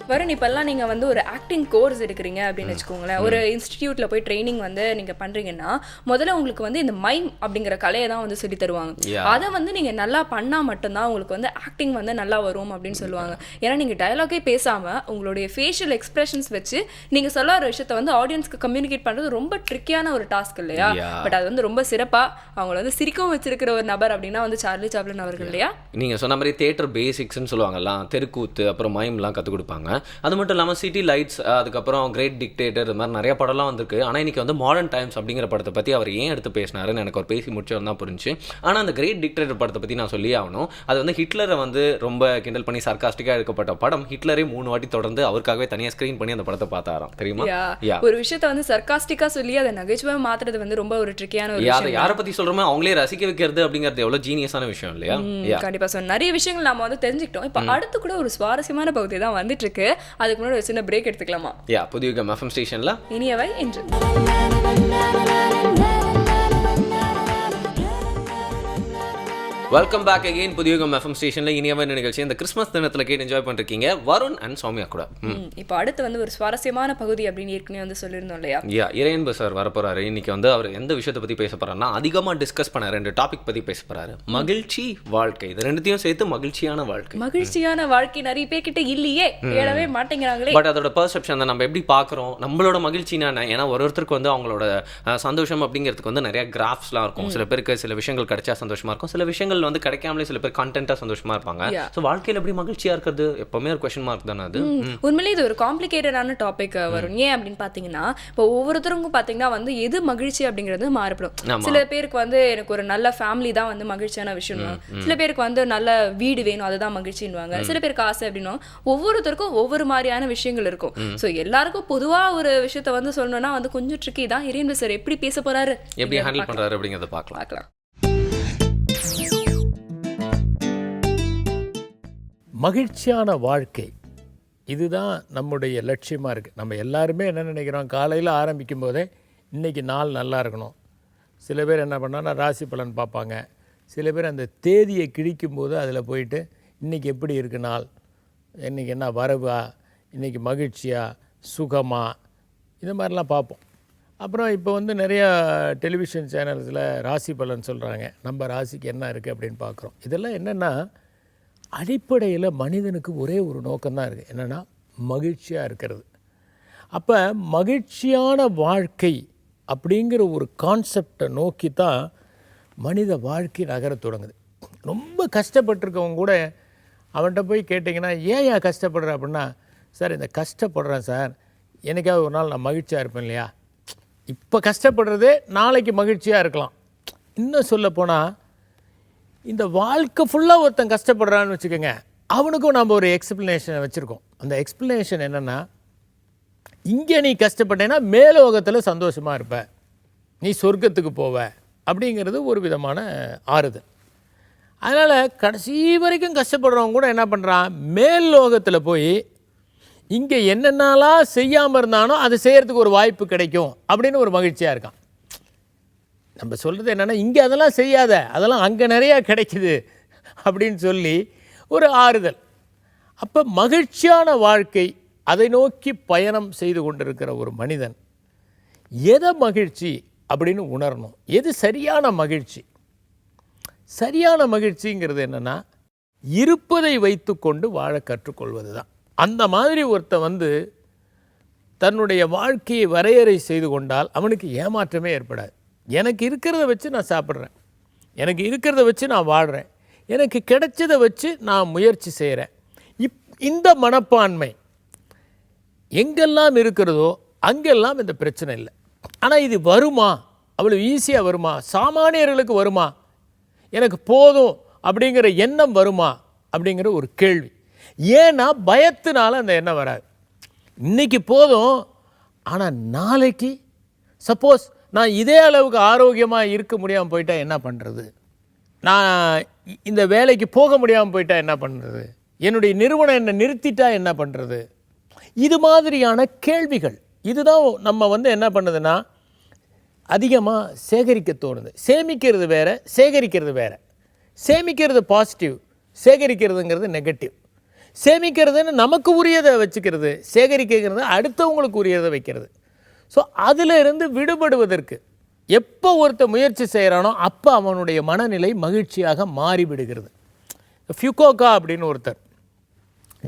வருண், இப்பெல்லாம் நீங்கள் வந்து ஒரு ஆக்டிங் கோர்ஸ் எடுக்கிறீங்க அப்படின்னு வச்சுக்கோங்களேன், ஒரு இன்ஸ்டிடியூட்டில் போய் ட்ரைனிங் வந்து நீங்கள் பண்ணுறீங்கன்னா முதல்ல உங்களுக்கு வந்து இந்த மைம் அப்படிங்கிற கலையை தான் வந்து சொல்லி தருவாங்க. அதை வந்து நீங்கள் நல்லா பண்ணால் மட்டும்தான் உங்களுக்கு வந்து ஆக்டிங் வந்து நல்லா வரும் அப்படின்னு சொல்லுவாங்க. ஏன்னா நீங்கள் டயலாகே பேசாமல் உங்களுடைய ஃபேஷியல் எக்ஸ்பிரஷன்ஸ் வச்சு நீங்கள் சொல்ல ஒரு விஷயத்தை வந்து ஆடியன்ஸ்க்கு கம்யூனிகேட் பண்ணுறது ரொம்ப ட்ரிக்கியான ஒரு டாஸ்க் இல்லையா? பட் அது வந்து ரொம்ப சிறப்பாக அவங்கள வந்து சிரிக்கவும் வச்சிருக்கிற ஒரு நபர் அப்படின்னா வந்து சார்லி சாப்ளின் அவர்கள் இல்லையா? நீங்கள் சொன்ன மாதிரி தியேட்டர் பேசிக்ஸ்ன்னு சொல்லுவாங்கல்லாம், தெருக்கூத்து, அப்புறம் மைம்லாம் கற்றுக் கொடுப்பாங்க. அது மட்டும் இல்லாமல் சிட்டி லைட்ஸ், அதுக்கப்புறம் கிரேட் டிக்டேட்டர், இது மாதிரி நிறைய படம்லாம் வந்திருக்கு. ஆனால் இன்றைக்கி வந்து மாடர்ன் டைம்ஸ் அப்படிங்கிற படத்தை பற்றி அவர் ஏன் எடுத்து பேசினாருன்னு எனக்கு ஒரு பேசி முடிச்சவன் தான் புரிஞ்சு. ஆனால் அந்த கிரேட் டிக்டேட்டர் படத்தை பற்றி நான் சொல்லி ஆகணும். அது வந்து ஹிட்லரை வந்து ரொம்ப கிண்டல் பண்ணி சர்காஸ்டிக்காக எடுக்கப்பட்ட படம். ஹிட்லரே 3 வாட்டி தொடர்ந்து அவருக்காகவே தனியாக ஸ்க்ரீன் பண்ணி அந்த படத்தை பார்த்தாராம், தெரியுமா? ஒரு விஷயத்தை வந்து சர்காஸ்டிக்காக சொல்லி அதை நகைச்சுவை மாற்றுறது வந்து ரொம்ப ஒரு ட்ரிக்கியான ஒரு விஷயம். யாரை பற்றி சொல்கிறோமோ அவங்களே ரசிக்க வைக்கிறது அப்படிங்கிறது எவ்வளோ ஜீனியஸான விஷயம் இல்லையா? கண்டிப்பாக. ஸோ நிறைய விஷயங்கள் நம்ம வந்து தெரிஞ்சுக்கிட்டோம். இப்போ அடுத்து கூட ஒரு சுவாரஸ்யமான பகுதி தான் வந்துட்டு இருக்கு. அதுக்கு முன்னாடி ஒரு சின்ன பிரேக் எடுத்துக்கலாமா? புதியுகம் FM ஸ்டேஷன்ல இனியவை என்று. Welcome back again. Puthuyugam FM ஸ்டேஷன்ல இனியவை நிகழ்ச்சி இந்த கிறிஸ்மஸ் தினத்துல கேட்டு என்ஜாய் பண்ணிருக்கீங்க வருண் அண்ட் சௌமியா கூட. இப்போ அடுத்து வந்து ஒரு சுவாரஸ்யமான பகுதி அப்படின்னு ஏற்கனவே வந்து சொல்லியிருந்தோம் இல்லையா? இறையன்பு சார் வரப்போறாரு. இன்னைக்கு வந்து அவர் எந்த விஷயத்தை பத்தி பேச போறாருன்னா, அதிகமா டிஸ்கஸ் பண்ண 2 டாபிக் பத்தி பேச போறாரு. மகிழ்ச்சி, வாழ்க்கை. இது ரெண்டுத்தையும் சேர்த்து மகிழ்ச்சியான வாழ்க்கை. மகிழ்ச்சியான வாழ்க்கை நிறைய பேர்கிட்ட இல்லையே, தேடவே மாட்டேங்கிறாங்களே. பட் அதோட பெர்செப்ஷன் தான், நம்ம எப்படி பாக்குறோம், நம்மளோட மகிழ்ச்சினா. ஏன்னா ஒருத்தருக்கு வந்து அவங்களோட சந்தோஷம் அப்படிங்கிறதுக்கு வந்து நிறைய கிராஃப்ஸ்லாம் இருக்கும். சில பேருக்கு சில விஷயங்கள் கிடைச்சா சந்தோஷமா இருக்கும், சில விஷயங்கள் வந்து கிடைக்காமலே சில பேர் கண்டென்ட்டா சந்தோஷமா இருப்பாங்க. சோ வாழ்க்கையில எப்படி மகிழ்ச்சியா இருக்கிறது எப்பவுமே ஒரு क्वेश्चन மார்க் தானே அது. உண்மையிலேயே இது ஒரு காம்ப்ளிகேட்டடான டாபிக் வரும். ஏன் அப்படின்னு பாத்தீங்கன்னா, இப்போ ஒவ்வொருத்தருக்கும் பாத்தீங்கன்னா வந்து எது மகிழ்ச்சி அப்படிங்கிறது மாறுபடும். சில பேருக்கு வந்து எனக்கு ஒரு நல்ல ஃபேமிலி தான் வந்து மகிழ்ச்சியான விஷயம், சில பேருக்கு வந்து நல்ல வீடு வேணும் அதுதான் மகிழ்ச்சின்னுவாங்க, சில பேருக்கு ஆசை அப்படின்னா ஒவ்வொருத்தருக்கும் ஒவ்வொரு மாதிரியான விஷயங்கள் இருக்கும். ஸோ எல்லாருக்கும் பொதுவா ஒரு விஷயத்த வந்து சொல்லணும்னா வந்து கொஞ்சம் ட்ரிக்கி தான். இறையன்பு சார் எப்படி பேச போறாரு, எப்படி ஹேண்டில் பண்றாரு அப்படிங்கறத பார்க்கலாம். மகிழ்ச்சியான வாழ்க்கை இதுதான் நம்முடைய லட்சியமாக இருக்குது. நம்ம எல்லாருமே என்ன நினைக்கிறோம், காலையில் ஆரம்பிக்கும் போதே இன்றைக்கி நாள் நல்லா இருக்கணும். சில பேர் என்ன பண்ணாங்கன்னா ராசி பலன் பார்ப்பாங்க, சில பேர் அந்த தேதியை கிழிக்கும்போது அதில் போயிட்டு இன்றைக்கி எப்படி இருக்கு நாள், இன்றைக்கி என்ன வரவா, இன்றைக்கி மகிழ்ச்சியா சுகமா, இது மாதிரிலாம் பார்ப்போம். அப்புறம் இப்போ வந்து நிறையா டெலிவிஷன் சேனல்ஸில் ராசி பலன் சொல்கிறாங்க, நம்ம ராசிக்கு என்ன இருக்குது அப்படின்னு பார்க்குறோம். இதெல்லாம் என்னென்னா அடிப்படையில் மனிதனுக்கு ஒரே ஒரு நோக்கம்தான் இருக்குது, என்னென்னா மகிழ்ச்சியாக இருக்கிறது. அப்போ மகிழ்ச்சியான வாழ்க்கை அப்படிங்கிற ஒரு கான்செப்டை நோக்கி தான் மனித வாழ்க்கை நகரத் தொடங்குது. ரொம்ப கஷ்டப்பட்டிருக்கவங்க கூட அவன்கிட்ட போய் கேட்டிங்கன்னா, ஏன் கஷ்டப்படுற அப்படின்னா, சார் இந்த கஷ்டப்படுறேன் சார், என்னைக்காவது ஒரு நாள் நான் மகிழ்ச்சியாக இருப்பேன் இல்லையா, இப்போ கஷ்டப்படுறதே நாளைக்கு மகிழ்ச்சியாக இருக்கலாம். இன்னும் சொல்லப்போனால் இந்த வாழ்க்கை ஃபுல்லாக ஒருத்தன் கஷ்டப்படுறான்னு வச்சுக்கோங்க, அவனுக்கும் நம்ம ஒரு எக்ஸ்ப்ளனேஷனை வச்சுருக்கோம். அந்த எக்ஸ்ப்ளனேஷன் என்னென்னா, இங்கே நீ கஷ்டப்பட்டேன்னா மேலோகத்தில் சந்தோஷமாக இருப்ப, நீ சொர்க்கத்துக்கு போவ அப்படிங்கிறது ஒரு விதமான ஆறுதல். அதனால் கடைசி வரைக்கும் கஷ்டப்படுறவங்க கூட என்ன பண்ணுறான், மேல் லோகத்தில் போய் இங்கே என்னென்னலாம் செய்யாமல் இருந்தானோ அதை செய்கிறதுக்கு ஒரு வாய்ப்பு கிடைக்கும் அப்படின்னு ஒரு மகிழ்ச்சியாக இருக்கான். நம்ம சொல்கிறது என்னென்னா, இங்கே அதெல்லாம் செய்யாத, அதெல்லாம் அங்கே நிறையா கிடைக்குது அப்படின்னு சொல்லி ஒரு ஆறுதல். அப்போ மகிழ்ச்சியான வாழ்க்கை, அதை நோக்கி பயணம் செய்து கொண்டிருக்கிற ஒரு மனிதன் எதை மகிழ்ச்சி அப்படின்னு உணரணும். எது சரியான மகிழ்ச்சி? சரியான மகிழ்ச்சிங்கிறது என்னென்னா, இருப்பதை வைத்து கொண்டு வாழ கற்றுக்கொள்வது தான். அந்த மாதிரி ஒருத்தன் வந்து தன்னுடைய வாழ்க்கையை வரையறை செய்து கொண்டால் அவனுக்கு ஏமாற்றமே ஏற்படாது. எனக்கு இருக்கிறத வச்சு நான் சாப்பிட்றேன், எனக்கு இருக்கிறத வச்சு நான் வாழ்கிறேன், எனக்கு கிடைச்சதை வச்சு நான் முயற்சி செய்கிறேன். இந்த மனப்பான்மை எங்கெல்லாம் இருக்கிறதோ அங்கெல்லாம் இந்த பிரச்சனை இல்லை. ஆனால் இது வருமா, அவ்வளோ ஈஸியாக வருமா, சாமானியர்களுக்கு வருமா, எனக்கு போதும் அப்படிங்கிற எண்ணம் வருமா அப்படிங்கிற ஒரு கேள்வி. ஏன்னா பயத்தினால அந்த எண்ணம் வராது. இன்றைக்கி போதும், ஆனால் நாளைக்கு சப்போஸ் நான் இதே அளவுக்கு ஆரோக்கியமாக இருக்க முடியாமல் போயிட்டா என்ன பண்ணுறது, நான் இந்த வேலைக்கு போக முடியாமல் போயிட்டா என்ன பண்ணுறது, என்னுடைய நிறுவனம் என்னை நிறுத்திட்டா என்ன பண்ணுறது, இது மாதிரியான கேள்விகள். இதுதான் நம்ம வந்து என்ன பண்ணுதுன்னா அதிகமாக சேகரிக்க தோணுது. சேமிக்கிறது வேறு, சேகரிக்கிறது வேறு. சேமிக்கிறது பாசிட்டிவ், சேகரிக்கிறதுங்கிறது நெகட்டிவ். சேமிக்கிறதுன்னு நமக்கு உரியதை வச்சுக்கிறது, சேகரிக்கிறது அடுத்தவங்களுக்கு உரியதை வைக்கிறது. ஸோ அதிலிருந்து விடுபடுவதற்கு எப்போ ஒருத்தர் முயற்சி செய்கிறானோ அப்போ அவனுடைய மனநிலை மகிழ்ச்சியாக மாறிவிடுகிறது. ஃபியூகோகா அப்படின்னு ஒருத்தர்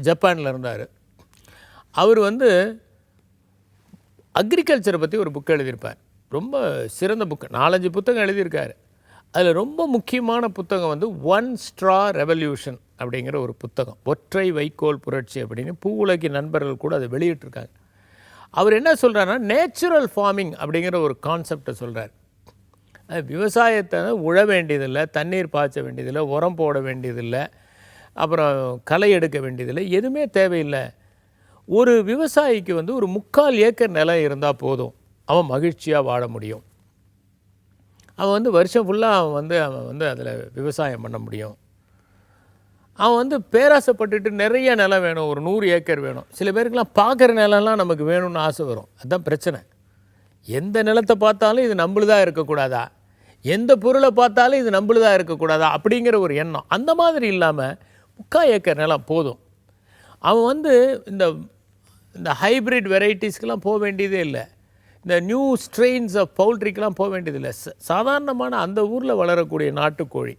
ஜப்பானில் இருந்தார். அவர் வந்து அக்ரிகல்ச்சரை பற்றி ஒரு புக் எழுதியிருப்பார். ரொம்ப சிறந்த புக்கு, 4-5 புத்தகம் எழுதியிருக்காரு. அதில் ரொம்ப முக்கியமான புத்தகம் வந்து ஒன் ஸ்ட்ரா ரெவல்யூஷன் அப்படிங்கிற ஒரு புத்தகம், ஒற்றை வைக்கோல் புரட்சி அப்படின்னு பூவுலகி நண்பர்கள் கூட அதை வெளியிட்டிருக்காங்க. அவர் என்ன சொல்கிறாருன்னா, நேச்சுரல் ஃபார்மிங் அப்படிங்கிற ஒரு கான்செப்டை சொல்கிறார். விவசாயத்தை உழ வேண்டியதில்லை, தண்ணீர் பாய்ச்ச வேண்டியதில்லை, உரம் போட வேண்டியதில்லை, அப்புறம் களை எடுக்க வேண்டியதில்லை, எதுவுமே தேவையில்லை. ஒரு விவசாயிக்கு வந்து ஒரு 3/4 ஏக்கர் நிலம் இருந்தால் போதும், அவன் மகிழ்ச்சியாக வாழ முடியும். அவன் வந்து வருஷம் ஃபுல்லாக அவன் வந்து அதில் விவசாயம் பண்ண முடியும். அவன் வந்து பேராசைப்பட்டுட்டு நிறைய நிலம் வேணும், ஒரு 100 ஏக்கர் வேணும். சில பேருக்கெலாம் பார்க்குற நிலம்லாம் நமக்கு வேணும்னு ஆசை வரும். அதுதான் பிரச்சனை. எந்த நிலத்தை பார்த்தாலும் இது நம்மளுதாக இருக்கக்கூடாதா, எந்த பொருளை பார்த்தாலும் இது நம்மளுதாக இருக்கக்கூடாதா அப்படிங்கிற ஒரு எண்ணம். அந்த மாதிரி இல்லாமல் 3/4 ஏக்கர் நிலம் போதும். அவன் வந்து இந்த ஹைப்ரிட் வெரைட்டிஸ்க்கெலாம் போக வேண்டியதே இல்லை, இந்த நியூ ஸ்ட்ரெயின்ஸ் ஆஃப் பவுல்ட்ரிக்கெலாம் போக வேண்டியதில்லை. சாதாரணமான அந்த ஊரில் வளரக்கூடிய நாட்டுக்கோழி,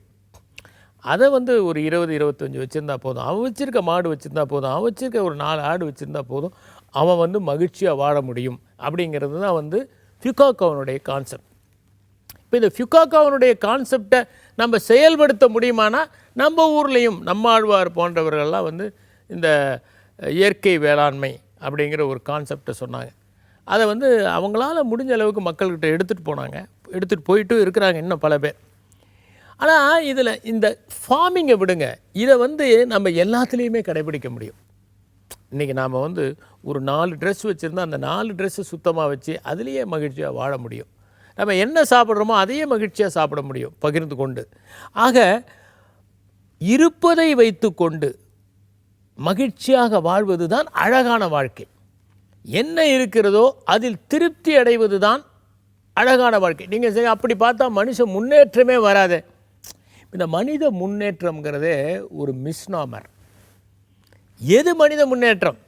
அதை வந்து ஒரு 20-25 வச்சுருந்தா போதும், அவன் வச்சுருக்க மாடு வச்சுருந்தா போதும், அவன் வச்சுருக்க ஒரு 4 ஆடு வச்சுருந்தா போதும், அவன் வந்து மகிழ்ச்சியாக வாழ முடியும் அப்படிங்கிறது தான் வந்து ஃபியூகோகாவுடைய கான்செப்ட். இப்போ இந்த ஃபியூகோகாவுடைய கான்செப்டை நம்ம செயல்படுத்த முடியுமானா, நம்ம ஊர்லேயும் நம்மாழ்வார் போன்றவர்கள்லாம் வந்து இந்த இயற்கை வேளாண்மை அப்படிங்கிற ஒரு கான்செப்டை சொன்னாங்க. அதை வந்து அவங்களால முடிஞ்ச அளவுக்கு மக்கள்கிட்ட எடுத்துகிட்டு போயிட்டும் இருக்கிறாங்க இன்னும் பல பேர். ஆனால் இதில் இந்த ஃபார்மிங்கை விடுங்க, இதை வந்து நம்ம எல்லாத்துலேயுமே கடைபிடிக்க முடியும். இன்றைக்கி நாம் வந்து ஒரு 4 ட்ரெஸ் வச்சுருந்தா அந்த 4 ட்ரெஸ்ஸை சுத்தமாக வச்சு அதுலேயே மகிழ்ச்சியாக வாழ முடியும். நம்ம என்ன சாப்பிட்றோமோ அதையே மகிழ்ச்சியாக சாப்பிட முடியும் பகிர்ந்து கொண்டு. ஆக இருப்பதை வைத்து கொண்டு மகிழ்ச்சியாக வாழ்வது தான் அழகான வாழ்க்கை. என்ன இருக்கிறதோ அதில் திருப்தி அடைவது தான் அழகான வாழ்க்கை. நீங்கள் அப்படி பார்த்தா மனுஷ முன்னேற்றமே வராது. இந்த மனித முன்னேற்றம்ங்கிறதே ஒரு மிஸ்நாமர். எது மனித முன்னேற்றம்?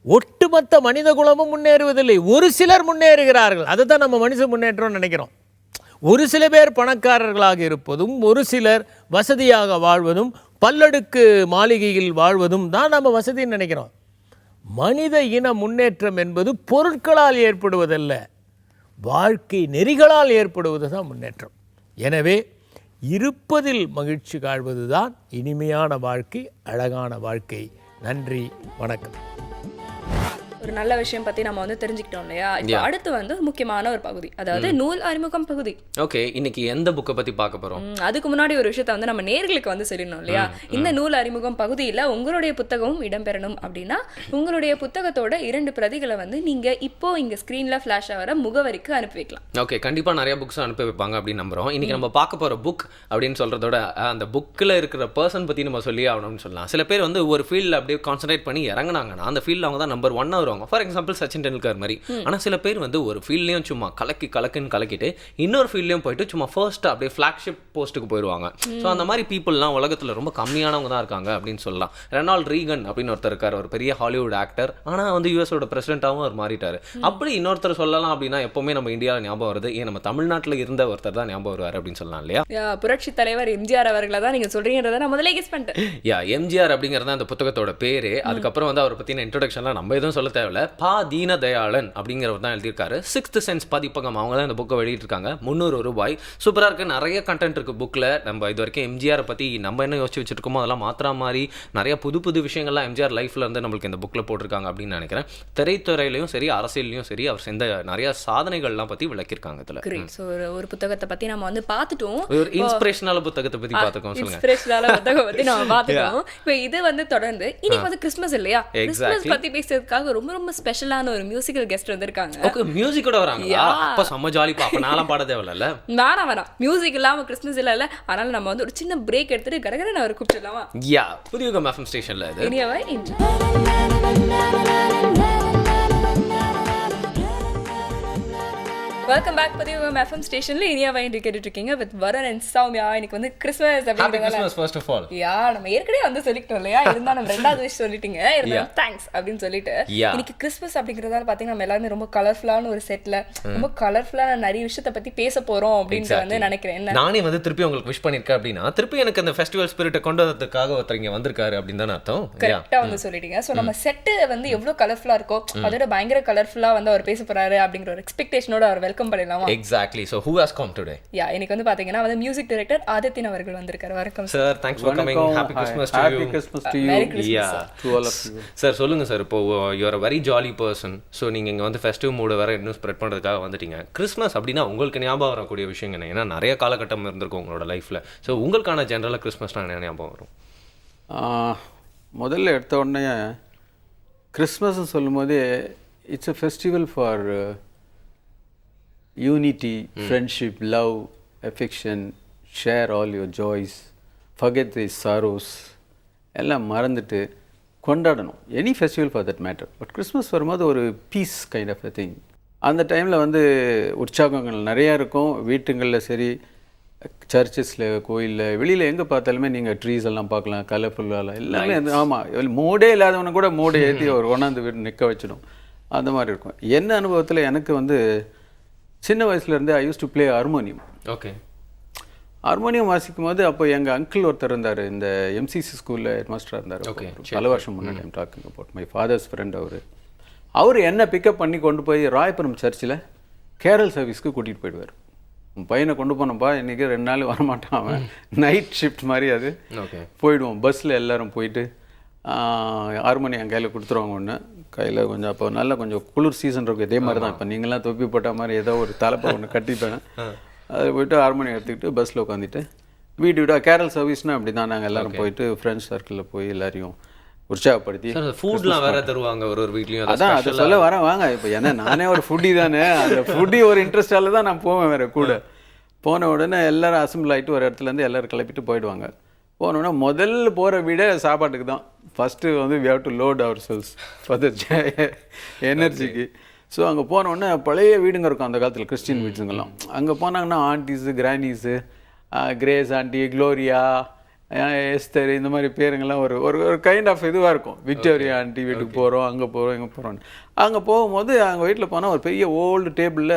ஒட்டு ஒட்டுமொத்த மனித குலமும் முன்னேறுவதில்லை, ஒரு சிலர் முன்னேறுகிறார்கள். அதை தான் நம்ம மனுஷ முன்னேற்றம்னு நினைக்கிறோம். ஒரு சில பேர் பணக்காரர்களாக இருப்பதும், ஒரு சிலர் வசதியாக வாழ்வதும், பல்லடுக்கு மாளிகையில் வாழ்வதும் தான் நம்ம வசதின்னு நினைக்கிறோம். மனித இன முன்னேற்றம் என்பது பொருட்களால் ஏற்படுவதல்ல, வாழ்க்கை நெறிகளால் ஏற்படுவது தான் முன்னேற்றம். எனவே இருப்பதில் மகிழ்ச்சி காழ்வது தான் இனிமையான வாழ்க்கை, அழகான வாழ்க்கை. நன்றி, வணக்கம். ஒரு நல்ல விஷயம் பத்தி நம்ம வந்து தெரிஞ்சுக்கிட்டோம் இல்லையா? இப்போ அடுத்து வந்து முக்கியமான ஒரு பகுதி, அதாவது நூல் அறிமுகம் பகுதி. ஓகே, இன்னைக்கு எந்த புக்கை பத்தி பார்க்க போறோம்? அதுக்கு முன்னாடி ஒரு விஷயத்தை வந்து நம்ம நேர்களுக்கு வந்து சொல்லணும் இல்லையா? இந்த நூல் அறிமுகம் பகுதியில் உங்களுடைய புத்தகமும் இடம்பெறணும் அப்படின்னா உங்களுடைய புத்தகத்தோட 2 பிரதிகளை வந்து நீங்க இப்போ இங்க ஸ்கிரீன்ல ஃபிளாஷ் ஆகிற முகவரிக்கு அனுப்பி வைக்கலாம். ஓகே, கண்டிப்பா நிறைய புக்ஸ் அனுப்பி வைப்பாங்க அப்படின்னு நம்புறோம். இன்னைக்கு நம்ம பார்க்க போற புக் அப்படின்னு சொல்றதோட அந்த புக்கில் இருக்கிற பர்சன் பத்தி நம்ம சொல்லி ஆகணும்னு சொல்லலாம். சில பேர் வந்து ஒரு ஃபீல்டில் அப்படியே கான்சன்ட்ரேட் பண்ணி இறங்கினாங்கன்னா அந்த ஃபீல்டில் அவங்க தான் நம்பர் 1 வருவாங்க. ஃபார் எக்ஸாம்பிள் சச்சின் டெண்டுல்கர் மாதிரி. ஆனால் சில பேர் வந்து ஒரு ஃபீல்ட்லையும் சும்மா கலக்கிட்டு இன்னொரு ஃபீல்ட்லையும் போயிட்டு சும்மா ஃபர்ஸ்ட் அப்படியே ஃபிளாக்ஷிப் போஸ்ட்டுக்கு போயிடுவாங்க. ஸோ அந்த மாதிரி பீப்புளெலாம் உலகத்தில் ரொம்ப கம்மியானவங்க தான் இருக்காங்க அப்படின்னு சொல்லலாம். ரெனால்ட் ரீகன் அப்படின்னு ஒருத்தர் இருக்கார், ஒரு பெரிய ஹாலிவுட் ஆக்டர். ஆனால் வந்து யூஎஸோட பிரசிடென்ட்டாகவும் அவர் மாறிட்டார். அப்படி இன்னொருத்தர் சொல்லலாம் அப்படின்னா எப்போவுமே நம்ம இந்தியாவில் ஞாபகம் வருது, ஏன் நம்ம தமிழ்நாட்டில் இருந்த ஒருத்தர் தான் ஞாபகம் வருவார் அப்படின்னு சொல்லலாம் இல்லையா? புரட்சி தலைவர் எம்ஜிஆர் அவர்களை தான் நீங்கள் சொல்கிறீங்கிறத நான் முதலே கெஸ் பண்ணிட்டேன். எம்ஜிஆர் அப்படிங்கிறது அந்த புத்தகத்தோட பேர். அதுக்கப்புறம் வந்து அவரை பற்றின இன்ட்ரோடக்ஷன்லாம் நம்ம எதுவும் சொல்ல தேவையில்ல. பா தீன தயாளன் அப்படிங்கிறவர் தான் எழுதியிருக்காரு. 6th சென்ஸ் பதிப்பகம் அவங்க தான் இந்த புக்கை வெளியிட்டிருக்காங்க. 300 ரூபாய். சூப்பராக இருக்குது, நிறைய கண்டென்ட் இருக்குது புக்கில். நம்ம இது வரைக்கும் எம்ஜிஆரை பற்றி நம்ம என்ன யோசிச்சு வச்சுருக்கோமோ அதெல்லாம் மாத்திரா மாதிரி நிறைய புது விஷயங்கள்லாம் எம்ஜிஆர் லைஃப்பில் இருந்து நம்மளுக்கு இந்த புக்கில் போட்டிருக்காங்க அப்படின்னு நினைக்கிறேன். திரைத்துறையிலையும் சரி, அரசியல்லையும் சரி, அவர் செஞ்ச நிறைய சாதனைகள்லாம் பற்றி விளக்கியிருக்காங்க இதில். ஸோ ஒரு புத்தகத்தை பற்றி நம்ம வந்து பார்த்துட்டோம். ஒரு இன்ஸ்பிரேஷனால புத்தகத்தை பற்றி பார்த்துக்கோம். சொல்லுங்க. இன்ஸ்பிரேஷனால புத்தகம் பற்றி நம்ம பார்த்துக்கோம். இப்போ இது வந்து தொடர்ந்து இன்னைக்கு வந்து கிறிஸ்மஸ் இல்லையா? கிறிஸ்மஸ் பற்றி பேசுறதுக்காக ரொம்ப ஸ்பெஷலான ஒரு மியூசிக்கல் கெஸ்ட் வந்திருக்காங்க. ஓகே, மியூசிக்கோட வராங்களா? அப்ப செம்ம ஜாலி. அப்ப நான்லாம் பாட தேவையில்ல. வேணாம், மியூசிக் இல்லாம கிறிஸ்மஸ் இல்ல. அதனால நம்ம வந்து ஒரு சின்ன பிரேக் எடுத்துட்டு கடகடன்னு அவர் கூப்பிடலாமா? புதிய எஃப்எம் ஸ்டேஷன்ல இது இனியவை இன்று வெல்கம் பேக். பதிவு எஃப்எம் ஸ்டேஷன்ல இனியா வைன் கேட்டுட்டு இருக்கீங்க வித் வரன் அண்ட் சௌமியா. இன்னைக்கு வந்து கிறிஸ்மஸ் அப்படிங்கறதால ஃபர்ஸ்ட் ஆஃப் ஆல் நம்ம ஏற்கனவே வந்து சொல்லிட்டோம் இல்லையா? இருந்தா நம்ம ரெண்டாவது விஷயம் சொல்லிட்டீங்க, இருந்தாலும் தேங்க்ஸ் அப்படின்னு சொல்லிட்டு இன்னைக்கு கிறிஸ்மஸ் அப்படிங்கறதால பாத்தீங்கன்னா நம்ம எல்லாரும் ரொம்ப கலர்ஃபுல்லான ஒரு செட்ல ரொம்ப கலர்ஃபுல்லான நிறைய விஷயத்தை பத்தி பேச போறோம் அப்படின்னு வந்து நினைக்கிறேன். நானே வந்து திருப்பி உங்களுக்கு விஷ் பண்ணிருக்கேன் அப்படின்னா திருப்பி எனக்கு அந்த ஃபெஸ்டிவல் ஸ்பிரிட்டை கொண்டு வரதுக்காக ஒருத்தர் இங்க வந்திருக்காரு அப்படின்னு தான் அர்த்தம். கரெக்டா வந்து சொல்லிட்டீங்க. சோ நம்ம செட் வந்து எவ்வளவு கலர்ஃபுல்லா இருக்கோ அதோட பயங்கர கலர்ஃபுல்லா வந்து அவர் பேச போறாரு அப்படிங்கிற ஒரு எக்ஸ்பெக்டேஷனோட அவர் வெல்கம் பண்ணலாமா? Exactly. So who has come today? இன்னைக்கு வந்து பாத்தீங்கன்னா வந்து மியூசிக் டைரக்டர் ஆதித்யன் அவர்கள் வந்திருக்காரு. வணக்கம் sir. Thanks for coming. Happy Christmas to you. Happy Christmas to you. Merry Christmas to all of you. Sir சொல்லுங்க சார், இப்போ you are a very jolly person. So நீங்க இங்க வந்து ஃபெஸ்டிவ் மூட் வேற இன்னும் ஸ்ப்ரெட் பண்றதுக்காக வந்துட்டீங்க. கிறிஸ்மஸ் அப்படின்னா உங்களுக்கு ஞாபகம் வரக்கூடிய விஷயம் என்ன? ஏன்னா நிறைய காலகட்டம் இருந்திருக்கும் உங்களோட லைஃப்ல. ஸோ உங்களுக்கான ஜென்ரலாக கிறிஸ்மஸ்னா என்ன ஞாபகம் வரும்? முதல்ல எடுத்த உடனே கிறிஸ்மஸ்ன்னு சொல்லும்போது it's a festival for unity, friendship, love, affection, share all your joys, forget the sorrows, எல்லாம் மறந்துட்டு கொண்டாடணும். Any festival for that matter. But Christmas வரும்போது ஒரு peace kind of a thing. அந்த டைமில் வந்து உற்சாகங்கள் நிறையா இருக்கும். வீட்டுங்களில் சரி, சர்ச்சஸில், கோயிலில், வெளியில் எங்கே பார்த்தாலுமே நீங்கள் ட்ரீஸ் எல்லாம் பார்க்கலாம், கலர்ஃபுல்லாக எல்லாமே. ஆமாம், மூடே இல்லாதவனை கூட மூடை ஏற்றி ஒரு கொண்டாந்து வீடு நிற்க வச்சிடும். அந்த மாதிரி இருக்கும். என்ன அனுபவத்தில் எனக்கு வந்து சின்ன வயசுலேருந்தே I use to play harmonium. Okay. Harmonium வாசிக்கும் போது அப்போ எங்கள் அங்கிள் ஒருத்தர் இருந்தார், இந்த எம்சிசி ஸ்கூலில் ஹெட் மாஸ்டராக இருந்தார். பல வருஷம் முன்னாடி I'm talking about my father's friend. அவர் என்ன பிக்கப் பண்ணி கொண்டு போய் ராயபுரம் சர்ச்சில் கேரல் சர்வீஸ்க்கு கூட்டிகிட்டு போயிடுவார். உன் பையனை கொண்டு போனப்பா, இன்றைக்கி 2 நாள் வரமாட்டான் அவன், நைட் ஷிஃப்ட் மாதிரி அது. போயிடுவோம் பஸ்ஸில் எல்லோரும் போயிட்டு ஹார்மோனியம் கையில் கொடுத்துருவாங்க. ஒன்று கையில் கொஞ்சம் அப்போ நல்லா கொஞ்சம் குளிர் சீசன் இருக்கும். இதே மாதிரி தான் இப்போ நீங்களாம் தொப்பி போட்ட மாதிரி ஏதோ ஒரு தலைப்பை ஒன்று கட்டிப்பேன். அதில் போய்ட்டு ஹார்மோனியம் எடுத்துக்கிட்டு பஸ்ஸில் உட்காந்துட்டு வீடு கேரல் சர்வீஸ்னால் அப்படி தான். நாங்கள் எல்லோரும் போயிட்டு ஃப்ரெண்ட்ஸ் சர்க்கிளில் போய் எல்லாரையும் உற்சாகப்படுத்தி ஃபுட்லாம் வேறு தருவாங்க ஒரு வீட்லேயும். அதான் அதை சொல்ல வரேன் வாங்க. இப்போ ஏன்னா நானே ஒரு ஃபுட்டி தானே, அந்த ஃபுட்டி ஒரு இன்ட்ரெஸ்டால தான் நான் போவேன் வேறு கூட. போன உடனே எல்லோரும் அசம்பிள் ஆகிட்டு ஒரு இடத்துலேருந்து எல்லோரும் கிளப்பிட்டு போயிடுவாங்க. போனோன்னா முதல்ல போகிற வீடே சாப்பாட்டுக்கு தான். ஃபஸ்ட்டு வந்து we have to load our cells for the எனர்ஜிக்கு. ஸோ அங்கே போனோடனே பழைய வீடுங்க இருக்கும் அந்த காலத்தில், கிறிஸ்டின் வீட்ஸுங்கெல்லாம். அங்கே போனாங்கன்னா ஆண்டிஸு, கிராண்டிஸு, கிரேஸ் ஆண்டி, க்ளோரியா, எஸ்தர் இந்த மாதிரி பேருங்கெல்லாம் ஒரு ஒரு ஒரு கைண்ட் ஆஃப் இதுவாக இருக்கும். விக்டோரியா ஆண்டி வீட்டுக்கு போகிறோம், அங்கே போகிறோம், இங்கே போகிறோன்னு. அங்கே போகும்போது அவங்க வீட்டில் போனால் ஒரு பெரிய ஓல்டு டேபிளில்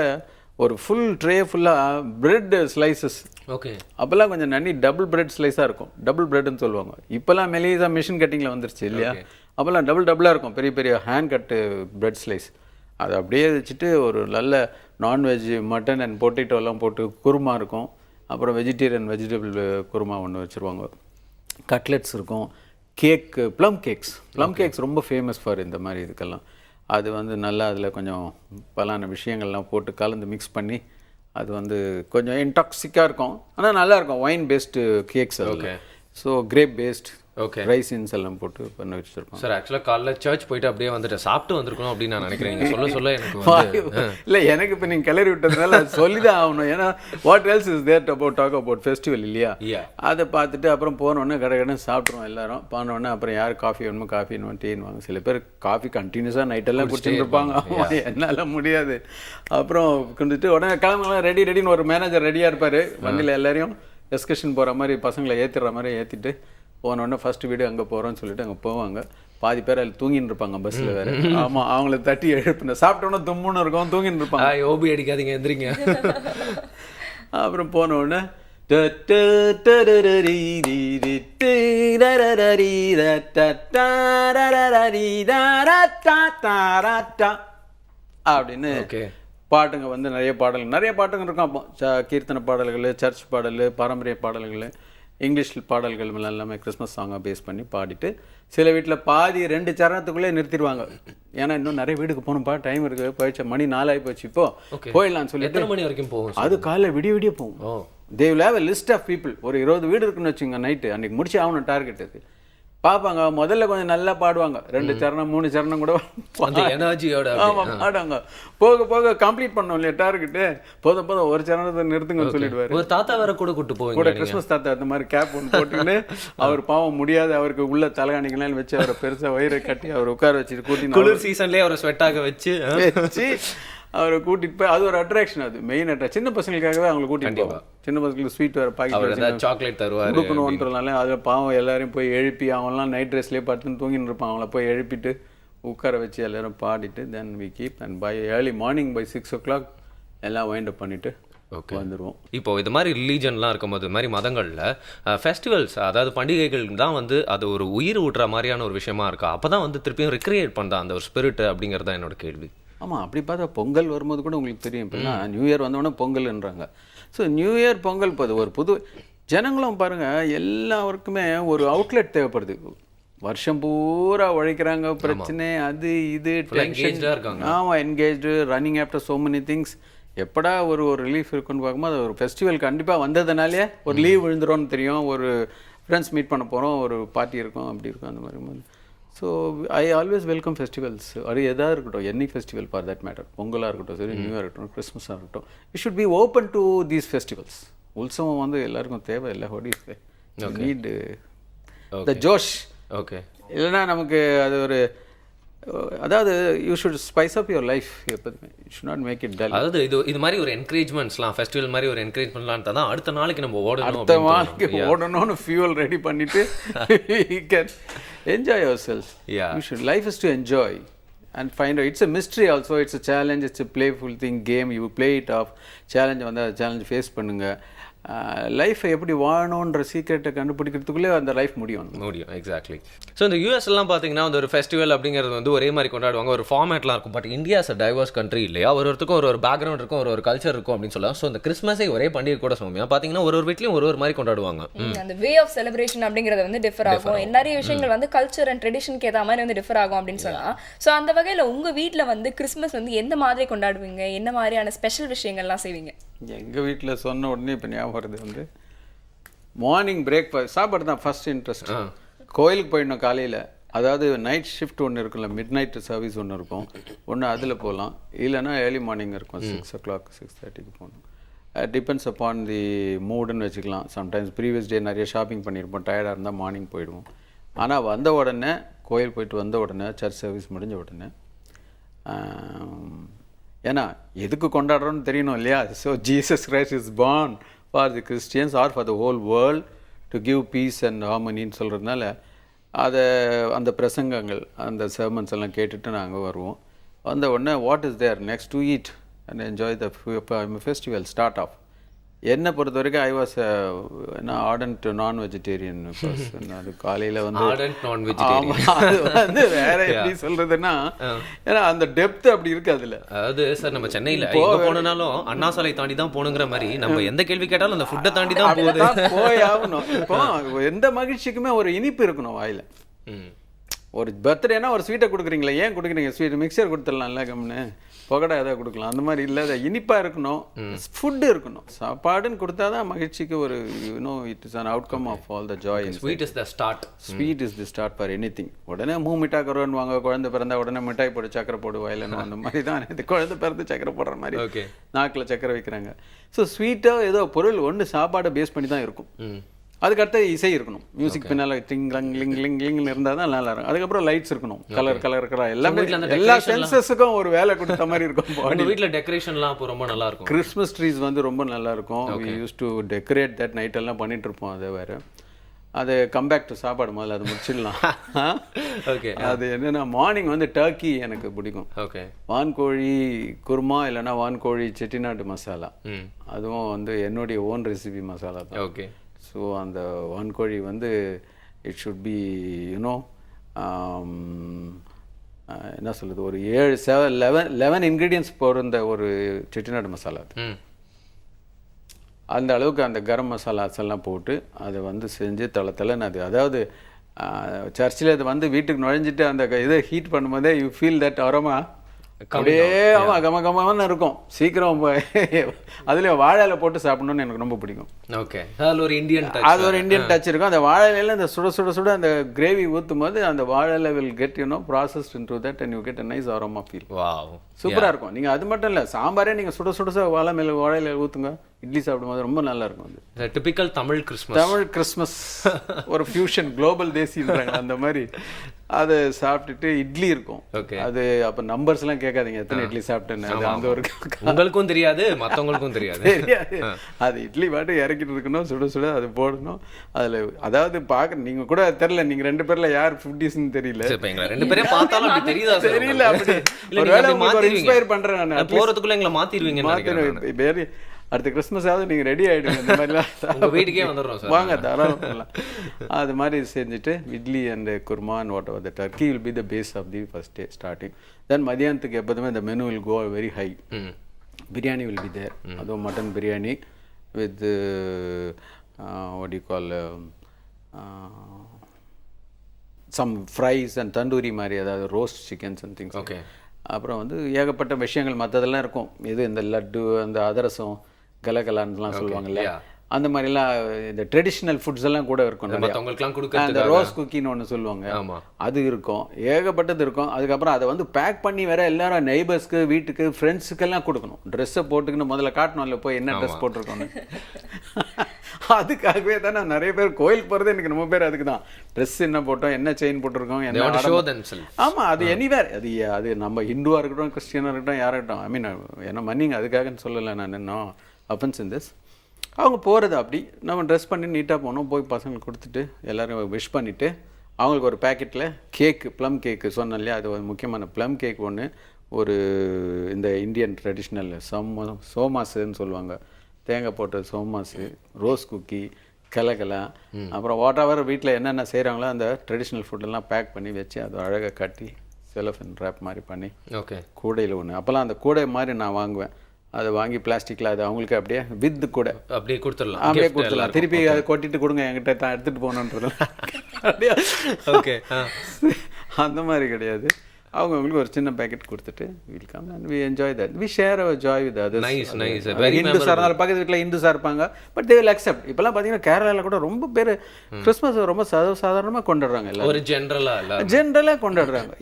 ஒரு ஃபுல் ட்ரே ஃபுல்லாக பிரெட் ஸ்லைசஸ். ஓகே. அப்போல்லாம் கொஞ்சம் டபுள் பிரெட் ஸ்லைஸாக இருக்கும். டபுள் பிரெட்னு சொல்லுவாங்க. இப்போல்லாம் மெலிசா மிஷின் கட்டிங்கில் வந்துருச்சு இல்லையா? அப்போல்லாம் டபுளாக இருக்கும், பெரிய பெரிய ஹேண்ட் கட்டு பிரெட் ஸ்லைஸ். அதை அப்படியே வச்சுட்டு ஒரு நல்ல நான்வெஜ் மட்டன் அண்ட் பொட்டேட்டோலாம் போட்டு குருமா இருக்கும். அப்புறம் வெஜிடபிள் குருமா ஒன்று வச்சுருவாங்க. கட்லெட்ஸ் இருக்கும். கேக்கு, ப்ளம் கேக்ஸ் ரொம்ப ஃபேமஸ் ஃபார் இந்த மாதிரி இதுக்கெல்லாம். அது வந்து நல்லா அதில் கொஞ்சம் பலான விஷயங்கள்லாம் போட்டு கலந்து மிக்ஸ் பண்ணி அது வந்து கொஞ்சம் இன்டாக்சிக்காக இருக்கும். ஆனால் நல்லாயிருக்கும். ஒயின் பேஸ்டு கேக்ஸ் அது. ஸோ கிரேப் பேஸ்ட் ரைசின்ஸ் எல்லாம் போட்டு பண்ணி வச்சுருக்கோம். சார் ஆக்சுவலாக காலைல சர்ச் போயிட்டு அப்படியே வந்துட்டு சாப்பிட்டு வந்திருக்கணும் அப்படின்னு நான் நினைக்கிறேன். நீங்கள் சொல்ல எனக்கு இல்லை, எனக்கு இப்போ நீங்கள் கிளறி விட்டதுனால அது சொல்லி தான் ஆகணும். ஏன்னா what else is there about talk about festival இல்லையா? அதை பார்த்துட்டு அப்புறம் போனோடனே கடை சாப்பிட்ருவோம் எல்லாரும். போனோடனே அப்புறம் யார் காஃபி வேணுமோ காஃபி வேணுமோ டீன்வாங்க. சில பேர் காஃபி கண்டினியூஸாக நைட்டெல்லாம் குடிச்சுட்டு இருப்பாங்க. என்னால் முடியாது. அப்புறம் குடிச்சிட்டு உடனே கிளம்பலாம் ரெடின்னு ஒரு மேனேஜர் ரெடியாக இருப்பார். வண்டியில் எல்லாரையும் எஸ்கர்ஷன் போகிற மாதிரி பசங்களை ஏற்றிடுற மாதிரி ஏற்றிட்டு போனோடனே ஃபஸ்ட்டு வீடு அங்கே போகிறோன்னு சொல்லிட்டு அங்கே போவாங்க. பாதி பேர் அதில் தூங்கின்னு இருப்பாங்க பஸ்ஸில் வேறு. ஆமாம், அவங்கள தட்டி எழுப்பின சாப்பிட்டோன்னே தும்முன்னு இருக்கும், தூங்கின்னு இருப்பாங்க. ஓபி அடிக்காதீங்க, எந்திரிங்க. அப்புறம் போனோடனே அப்படின்னு பாட்டுங்க வந்து நிறைய பாட்டுங்க இருக்கும். அப்போ கீர்த்தனை பாடல்கள், சர்ச் பாடல், பாரம்பரிய பாடல்கள், இங்கிலீஷ் பாடல்கள் எல்லாமே கிறிஸ்மஸ் சாங்கை பேஸ் பண்ணி பாடிட்டு சில வீட்டில் பாதி 2 சரணத்துக்குள்ளே நிறுத்திடுவாங்க. ஏன்னா இன்னும் நிறைய வீட்டுக்கு போகணும்ப்பா, டைம் இருக்குது, போயிடுச்சு, மணி 4 ஆகி போச்சு, இப்போ போயிடலான்னு சொல்லிட்டு. எத்தனை மணி வரைக்கும் போகும் அது? காலைல விடிய போகும். They will have a list of people. ஒரு 20 வீடு இருக்குன்னு வச்சுங்க. நைட்டு அன்றைக்கி முடிச்சு ஆகணும் டார்கெட். அது பார்ப்பாங்க. முதல்ல கொஞ்சம் நல்லா பாடுவாங்க, 2 சரணம் 3 சரணம் கூட எனர்ஜியோட. ஆமாம், பாடுவாங்க. போக போக கம்ப்ளீட் பண்ணோம் இல்லையா டார்கெட்டு. போதும் ஒரு சரணத்தை நிறுத்துங்கன்னு சொல்லிடுவாரு. ஒரு தாத்தா வேற கூட கூட்டு போய் கூட கிறிஸ்மஸ் தாத்தா அந்த மாதிரி கேப் ஒன்று போட்டுக்கின்னு அவர் பாவம் முடியாது, அவருக்கு உள்ள தலைகாணிக்கலாம் வச்சு அவரை பெருசாக வயிறை கட்டி அவர் உட்கார வச்சுட்டு கூட்டின்னு குளிர் சீசன்லேயே அவரை ஸ்வெட்டாக வச்சு அவரை கூட்டிட்டு போய் அது ஒரு அட்ராக்ஷன். அது மெயின் அட்ராக்ஷன். சின்ன பசங்களுக்காகவே அவங்களை கூட்டிட்டு போவாங்க. சின்ன பசங்களுக்கு ஸ்வீட் வேறு பாக்கெட் சாக்லேட் தருவார் கொடுக்கணுன்றதுனால அதில் பாவம் எல்லாரையும் போய் எழுப்பி அவங்களாம் நைட் ட்ரெஸ்லேயே பார்த்துன்னு தூங்கின்னு இருப்பான். அவங்கள போய் எழுப்பிட்டு உட்கார வச்சு எல்லாரும் பாடிட்டு then we keep and by early morning by 6 o'clock எல்லாம் வைண்ட் அப் பண்ணிவிட்டு வந்துடுவோம். இப்போ இது மாதிரி ரிலீஜன்லாம் இருக்கும்போது இது மாதிரி மதங்களில் ஃபெஸ்டிவல்ஸ், அதாவது பண்டிகைகள் தான் வந்து அது ஒரு உயிர் ஊட்டுற மாதிரியான ஒரு விஷயமா இருக்கா? அப்போ தான் வந்து திருப்பியும் ரிக்ரியேட் பண்ணுறா அந்த ஒரு ஸ்பிரிட் அப்படிங்கிறது தான் என்னோட கேள்வி. ஆமாம், அப்படி பார்த்தா பொங்கல் வரும்போது கூட உங்களுக்கு தெரியும். இப்போலாம் நியூ இயர் வந்தோடனே பொங்கல்ன்றாங்க. ஸோ நியூ இயர் பொங்கல் போது ஒரு புது ஜனங்களும் பாருங்கள், எல்லாருக்குமே ஒரு அவுட்லெட் தேவைப்படுது. வருஷம் பூரா உழைக்கிறாங்க, பிரச்சனை அது இது டென்ஷன் இருக்காங்க. ஆமாம், engaged, running after so many things. எப்படா ஒரு ரிலீஃப் இருக்குன்னு பார்க்கும்போது ஒரு ஃபெஸ்டிவல் கண்டிப்பாக வந்ததுனாலே ஒரு லீவ் விழுந்துரும்னு தெரியும். ஒரு ஃப்ரெண்ட்ஸ் மீட் பண்ண போகிறோம், ஒரு பார்ட்டி இருக்கும், அப்படி இருக்கும், அந்த மாதிரி. So I always welcome festivals. அது எதாக இருக்கட்டும், any festival for that matter. பொங்கலாக இருக்கட்டும், சரி, நியூ இயர் இருக்கட்டும், கிறிஸ்மஸாக இருக்கட்டும், you should be open to these festivals. உற்சவம் வந்து எல்லாருக்கும் தேவை. இல்லை ஹோடிஸ் நீட் த ஜோஷ். ஓகே, இல்லைன்னா நமக்கு அது ஒரு, அதாவது you should spice up your life. எப்போதுமே you should not make it dull. அதாவது இது மாதிரி ஒரு என்கரேஜ்மெண்ட்ஸ்லாம், ஃபெஸ்டிவல் மாதிரி ஒரு என்கரேஜ்மெண்ட்லாம் தான் அடுத்த நாளைக்கு நம்ம ஓடணும்னு ஃபியூல் ரெடி பண்ணிட்டு you can enjoy yourself. You should, life is to enjoy and find out. It's a mystery also, it's a challenge, it's a playful thing, game, you play it off. Challenge வந்தா challenge face பண்ணுங்க. லைஃப்பை எப்படி வாழணுன்ற சீக்ரெட்டை கண்டுபிடிக்கிறதுக்குள்ளே அந்த life முடியும். Exactly. So இந்த யூஎஸ்லாம் பார்த்தீங்கன்னா அந்த ஒரு ஃபெஸ்டிவல் அப்படிங்கிறது வந்து ஒரே மாதிரி கொண்டாடுவாங்க, ஒரு ஃபார்மேட்லாம் இருக்கும். But India is a divorce country இல்லையா? ஒருத்தருக்கும் ஒரு பேக்ரவுண்ட் இருக்கும், ஒரு கல்ச்சர் இருக்கும் அப்படின்னு சொல்லலாம். ஸோ இந்த கிறிஸ்மஸை ஒரே பண்டிகை கூட சொல்லுவோம் பார்த்தீங்கன்னா ஒரு வீட்லையும் ஒரு மாதிரி கொண்டாடுவாங்க. அந்த வே ஆஃப் செலிப்ரேஷன் அப்படிங்கிறது வந்து டிஃபர் ஆகும். நிறைய விஷயங்கள் வந்து கல்ச்சர் அண்ட் ட்ரெடிஷனுக்கு ஏற்ற மாதிரி வந்து டிஃபர் ஆகும் அப்படின்னு சொல்லலாம். ஸோ அந்த வகையில் உங்கள் வீட்டில் வந்து கிறிஸ்மஸ் வந்து எந்த மாதிரி கொண்டாடுவீங்க? என்ன மாதிரியான ஸ்பெஷல் விஷயங்கள்லாம் செய்வீங்க? எங்கள் வீட்டில் சொன்ன உடனே இப்போ ஞாபகம் வருது வந்து மார்னிங் பிரேக்ஃபாஸ்ட் சாப்பாடு தான் ஃபஸ்ட் இன்ட்ரெஸ்ட். கோயிலுக்கு போயிடணும் காலையில். அதாவது நைட் ஷிஃப்ட் ஒன்று இருக்குல்ல, மிட் நைட் சர்வீஸ் ஒன்று இருக்கும், ஒன்று அதில் போகலாம். இல்லைனா ஏர்லி மார்னிங் இருக்கும், 6 o'clock 6:30 போகணும். டிபெண்ட்ஸ் அப்பான் தி மூடுன்னு வச்சுக்கலாம். சம்டைம்ஸ் ப்ரீவியஸ் டே நிறைய ஷாப்பிங் பண்ணியிருப்போம், டயர்டாக இருந்தால் மார்னிங் போயிடுவோம். ஆனால் வந்த உடனே கோயில் போயிட்டு வந்த உடனே சர்ச் சர்வீஸ் முடிஞ்ச உடனே, ஏன்னா எதுக்கு கொண்டாடுறோன்னு தெரியணும் இல்லையா? So Jesus Christ is born for the Christians or for the whole world to give peace and ஹார்மனின்னு சொல்கிறதுனால அதை அந்த பிரசங்கங்கள் அந்த சர்மன்ஸ் எல்லாம் கேட்டுட்டு நாங்கள் வருவோம். வந்த உடனே what is there next to eat and enjoy the festival start off. என்னை பொறுத்த வரைக்கும் I was ardent non vegetarian person. அது காலையில் வந்து அது வந்து வேற எப்படி சொல்றதுன்னா, ஏன்னா அந்த டெப்த் அப்படி இருக்கு அதுல. அதாவது சார் நம்ம சென்னையில் எங்கே போனாலும் அண்ணா சாலை தாண்டி தான் போகணுங்கிற மாதிரி நம்ம எந்த கேள்வி கேட்டாலும் அந்த ஃபுட்டை தாண்டி தான் போய் ஆகணும். இப்போ எந்த மகிழ்ச்சிக்குமே ஒரு இனிப்பு இருக்கணும் வாயில. ஒரு பர்த்டேனா ஒரு ஸ்வீட்டை கொடுக்குறீங்களா, ஏன் கொடுக்குறீங்க? ஸ்வீட் மிக்சர் கொடுத்துடலாம்ல, கம்னு புகடை எதாவது கொடுக்கலாம். அந்த மாதிரி இல்லை, அதை இனிப்பாக இருக்கணும், ஃபுட்டு இருக்கணும். சாப்பாடுன்னு கொடுத்தா தான் மகிழ்ச்சிக்கு ஒரு it is an outcome of all the joy. Sweet is the start. Sweet is the start for anything. உடனே மிட்டாய் கருவன் வாங்க, குழந்தை பிறந்தா உடனே மிட்டாய் போட்டு சக்கரை போடு வாயிலன்னு, அந்த மாதிரி தான் இது குழந்தை பிறந்து சக்கரை போடுற மாதிரி நாக்கில் சக்கரை வைக்கிறாங்க. ஸோ ஸ்வீட்டாக ஏதோ பொருள் ஒன்று சாப்பாடை பேஸ் பண்ணி தான் இருக்கும். அதுக்கடுத்து இசை இருக்கணும், மியூசிக் பின்னால் டிங் லங் லிங் லிங் லிங்னு இருந்தால் தான் நல்லா இருக்கும். அதுக்கப்புறம் லைட்ஸ் இருக்கணும், கலர் எல்லாமே, எல்லா சென்சஸுக்கும் ஒரு வேலை கொடுத்த மாதிரி இருக்கும். வீட்டில் டெக்கரேஷன்லாம் அப்போ ரொம்ப நல்லா இருக்கும். கிறிஸ்மஸ் ட்ரீஸ் வந்து ரொம்ப நல்லா இருக்கும். We use to decorate that night எல்லாம் பண்ணிட்டு இருப்போம். அதை வேறு அது கம்பேக் டு சாப்பாடு முதல்ல அது முடிச்சிடலாம். ஓகே, அது என்னென்னா மார்னிங் வந்து டர்க்கி எனக்கு பிடிக்கும். ஓகே, வான்கோழி குருமா இல்லைன்னா வான்கோழி செட்டிநாடு மசாலா, அதுவும் வந்து என்னுடைய ஓன் ரெசிபி மசாலா தான். ஓகே. ஸோ அந்த வான்கோழி வந்து இட் ஷுட் பி யூனோ என்ன சொல்கிறது, ஒரு 11 இன்க்ரீடியன்ஸ் பொருந்த ஒரு செட்டிநாடு மசாலா அது. அந்த அளவுக்கு அந்த கரம் மசாலாஸ் எல்லாம் போட்டு அதை வந்து செஞ்சு தலைன்னு அது, அதாவது சர்ச்சில் அது வந்து வீட்டுக்கு நுழைஞ்சிட்டு அந்த இதை ஹீட் பண்ணும்போதே யூ ஃபீல் தட் அரோமா அப்படியே. ஆமாம், கமகமான இருக்கும். சீக்கிரம் அதுலேயே வாழையில போட்டு சாப்பிடணும்னு எனக்கு ரொம்ப பிடிக்கும். ஓகே, அது ஒரு இந்தியன் டச் இருக்கும். அந்த வாழையில அந்த சுட சுட சுட அந்த கிரேவி ஊற்றும் போது அந்த வாழையில will get processed into that and you get a nice aroma feel. Wow, சூப்பராக இருக்கும். நீங்கள் அது மட்டும் இல்லை, சாம்பாரே நீங்கள் சுட சுட வாழையில ஊற்றுங்க, இட்லி சாப்பிடும்போது ரொம்ப நல்லா இருக்கும். அது டிபிக்கல் தமிழ் கிறிஸ்மஸ் ஒரு ஃபியூஷன், குளோபல் தேசின்றாங்க அந்த மாதிரி. அதை சாப்பிட்டுட்டு இட்லி இருக்கும். அது அப்போ நம்பர்ஸ்லாம் கேட்காதீங்க எத்தனை இட்லி சாப்பிட்டேன்னு, அது அந்த ஒரு உங்களுக்கும் தெரியாது மற்றவங்களுக்கும் தெரியாது. அது இட்லி பாட்டு இறக்கிட்டு இருக்கணும், சுட சுட அது போடணும். அதில் அதாவது பார்க்க நீங்கள் கூட தெரியல, நீங்கள் 2 பேரில் யார் ஃபுட்டீஸ்ன்னு தெரியல. 2 பேரையும் பார்த்தாலும் தெரியல. அப்படி ஒரு இன்ஸ்பயர் பண்ணுறேன் நான், போகிறதுக்குள்ள எங்களை மாற்றிடுவீங்க. அடுத்த கிறிஸ்மஸாவது நீங்கள் ரெடி ஆகிடுங்க, இந்த மாதிரிலாம் வீட்டுக்கே வந்துடுறோம் வாங்க தாராளம். அது மாதிரி செஞ்சுட்டு idli and kurma and whatever the turkey will be the base of the first day starting. Then மதியானத்துக்கு எப்போதுமே இந்த menu will go very high. Biryani will be there, அதுவும் mutton biryani with what you call some fries and tandoori மாதிரி, அதாவது roast chickens and things. Okay. அப்புறம் வந்து ஏகப்பட்ட விஷயங்கள் மற்றதெல்லாம் இருக்கும். இது இந்த லட்டு, அந்த அதிரசம், கலகலான்லாம் சொல்லுவாங்கல்ல, அந்த மாதிரிலாம் இந்த ட்ரெடிஷ்னல் ஃபுட்ஸ் எல்லாம் கூட இருக்கும். அந்த ரோஸ் குக்கின்னு ஒன்று சொல்லுவாங்க, அது இருக்கும். ஏகப்பட்டது இருக்கும். அதுக்கப்புறம் அதை வந்து பேக் பண்ணி வேற எல்லாரும் நெய்பர்ஸ்க்கு, வீட்டுக்கு, ஃப்ரெண்ட்ஸுக்கெல்லாம் கொடுக்கணும். ட்ரெஸ்ஸை போட்டுக்கின்னு முதல்ல காட்டணும்ல போய் என்ன ட்ரெஸ் போட்டிருக்கோன்னு. அதுக்காகவே தான் நான் நிறைய பேர் கோயிலுக்கு போகிறது, எனக்கு ரொம்ப பேர் அதுக்கு தான். ட்ரெஸ் என்ன போட்டோம், என்ன செயின் போட்டிருக்கோம், என்ன. ஆமாம், அது எனிவேர், அது நம்ம ஹிந்துவாக இருக்கட்டும், கிறிஸ்டியனாக இருக்கட்டும், யாராக இருக்கட்டும். ஐ மீன் என்ன மன்னிங்க, அதுக்காகன்னு சொல்லலை நான், இன்னும் அஃபென்ஸ் இன் திஸ். அவங்க போகிறது அப்படி நம்ம ட்ரெஸ் பண்ணி நீட்டாக போனோம், போய் பசங்களுக்கு கொடுத்துட்டு எல்லோரும் விஷ் பண்ணிவிட்டு அவங்களுக்கு ஒரு பேக்கெட்டில் கேக்கு, ப்ளம் கேக்கு சொன்னேன் இல்லையா, அது ஒரு முக்கியமான ப்ளம் கேக் ஒன்று, ஒரு இந்த இந்தியன் ட்ரெடிஷ்னல் சோமாஸுன்னு சொல்லுவாங்க, தேங்காய் போட்ட சோமாஸு, ரோஸ் குக்கி, கலகலா, அப்புறம் வாட் எவர் வீட்டில் என்னென்ன செய்கிறாங்களோ அந்த ட்ரெடிஷ்னல் ஃபுட்டெல்லாம் பேக் பண்ணி வச்சு அதை அழகாக கட்டி செலஃபின் ரேப் மாதிரி பண்ணி. ஓகே. கூடையில் ஒன்று, அப்போல்லாம் அந்த கூடை மாதிரி நான் வாங்குவேன். அதை வாங்கி பிளாஸ்டிக்கில் அது அவங்களுக்கு அப்படியே வித்து கூட அப்படியே கொடுத்துடலாம். திருப்பி அதை கொட்டிட்டு கொடுங்க, என்கிட்ட தான் எடுத்துகிட்டு போகணுன்றதுலாம் அப்படியே. ஓகே. அந்த மாதிரி கிடையாது. அவங்களுக்கு ஒரு சின்ன பேக்கெட் கொடுத்துட்டு will come and we enjoy that, we share our joy with others. ஹிந்துஸாக இருந்தாலும் பக்கத்து வீட்டில் ஹிந்துஸாக இருப்பாங்க, பட் தே வில் அக்செப்ட். இப்போலாம் பார்த்தீங்கன்னா கேரளாவில் கூட ரொம்ப பேர் கிறிஸ்மஸ் ரொம்ப சாதாரணமாக கொண்டாடுறாங்க, ஒரு ஜென்ரலாக கொண்டாடுறாங்க.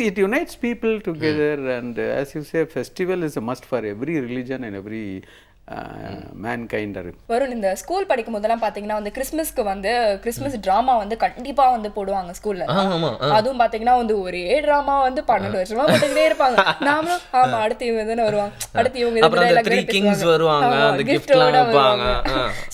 It unites people together and as you say festival is a must for every religion and every mankind வரும். இந்த ஸ்கூல் படிக்கும் போதெல்லாம் பாத்தீங்கன்னா வந்து கிறிஸ்மஸ்க்கு வந்து கிறிஸ்மஸ் டிராமா வந்து கண்டிப்பா வந்து போடுவாங்க ஸ்கூல்ல. அதுவும் பாத்தீங்கன்னா வந்து ஒரே டிராமா வந்து 12 வருஷமா போட்டுக்கிட்டே இருப்பாங்க. நாமளும் ஆமா அடுத்து இவங்க தானே வருவாங்க, அடுத்து இவங்க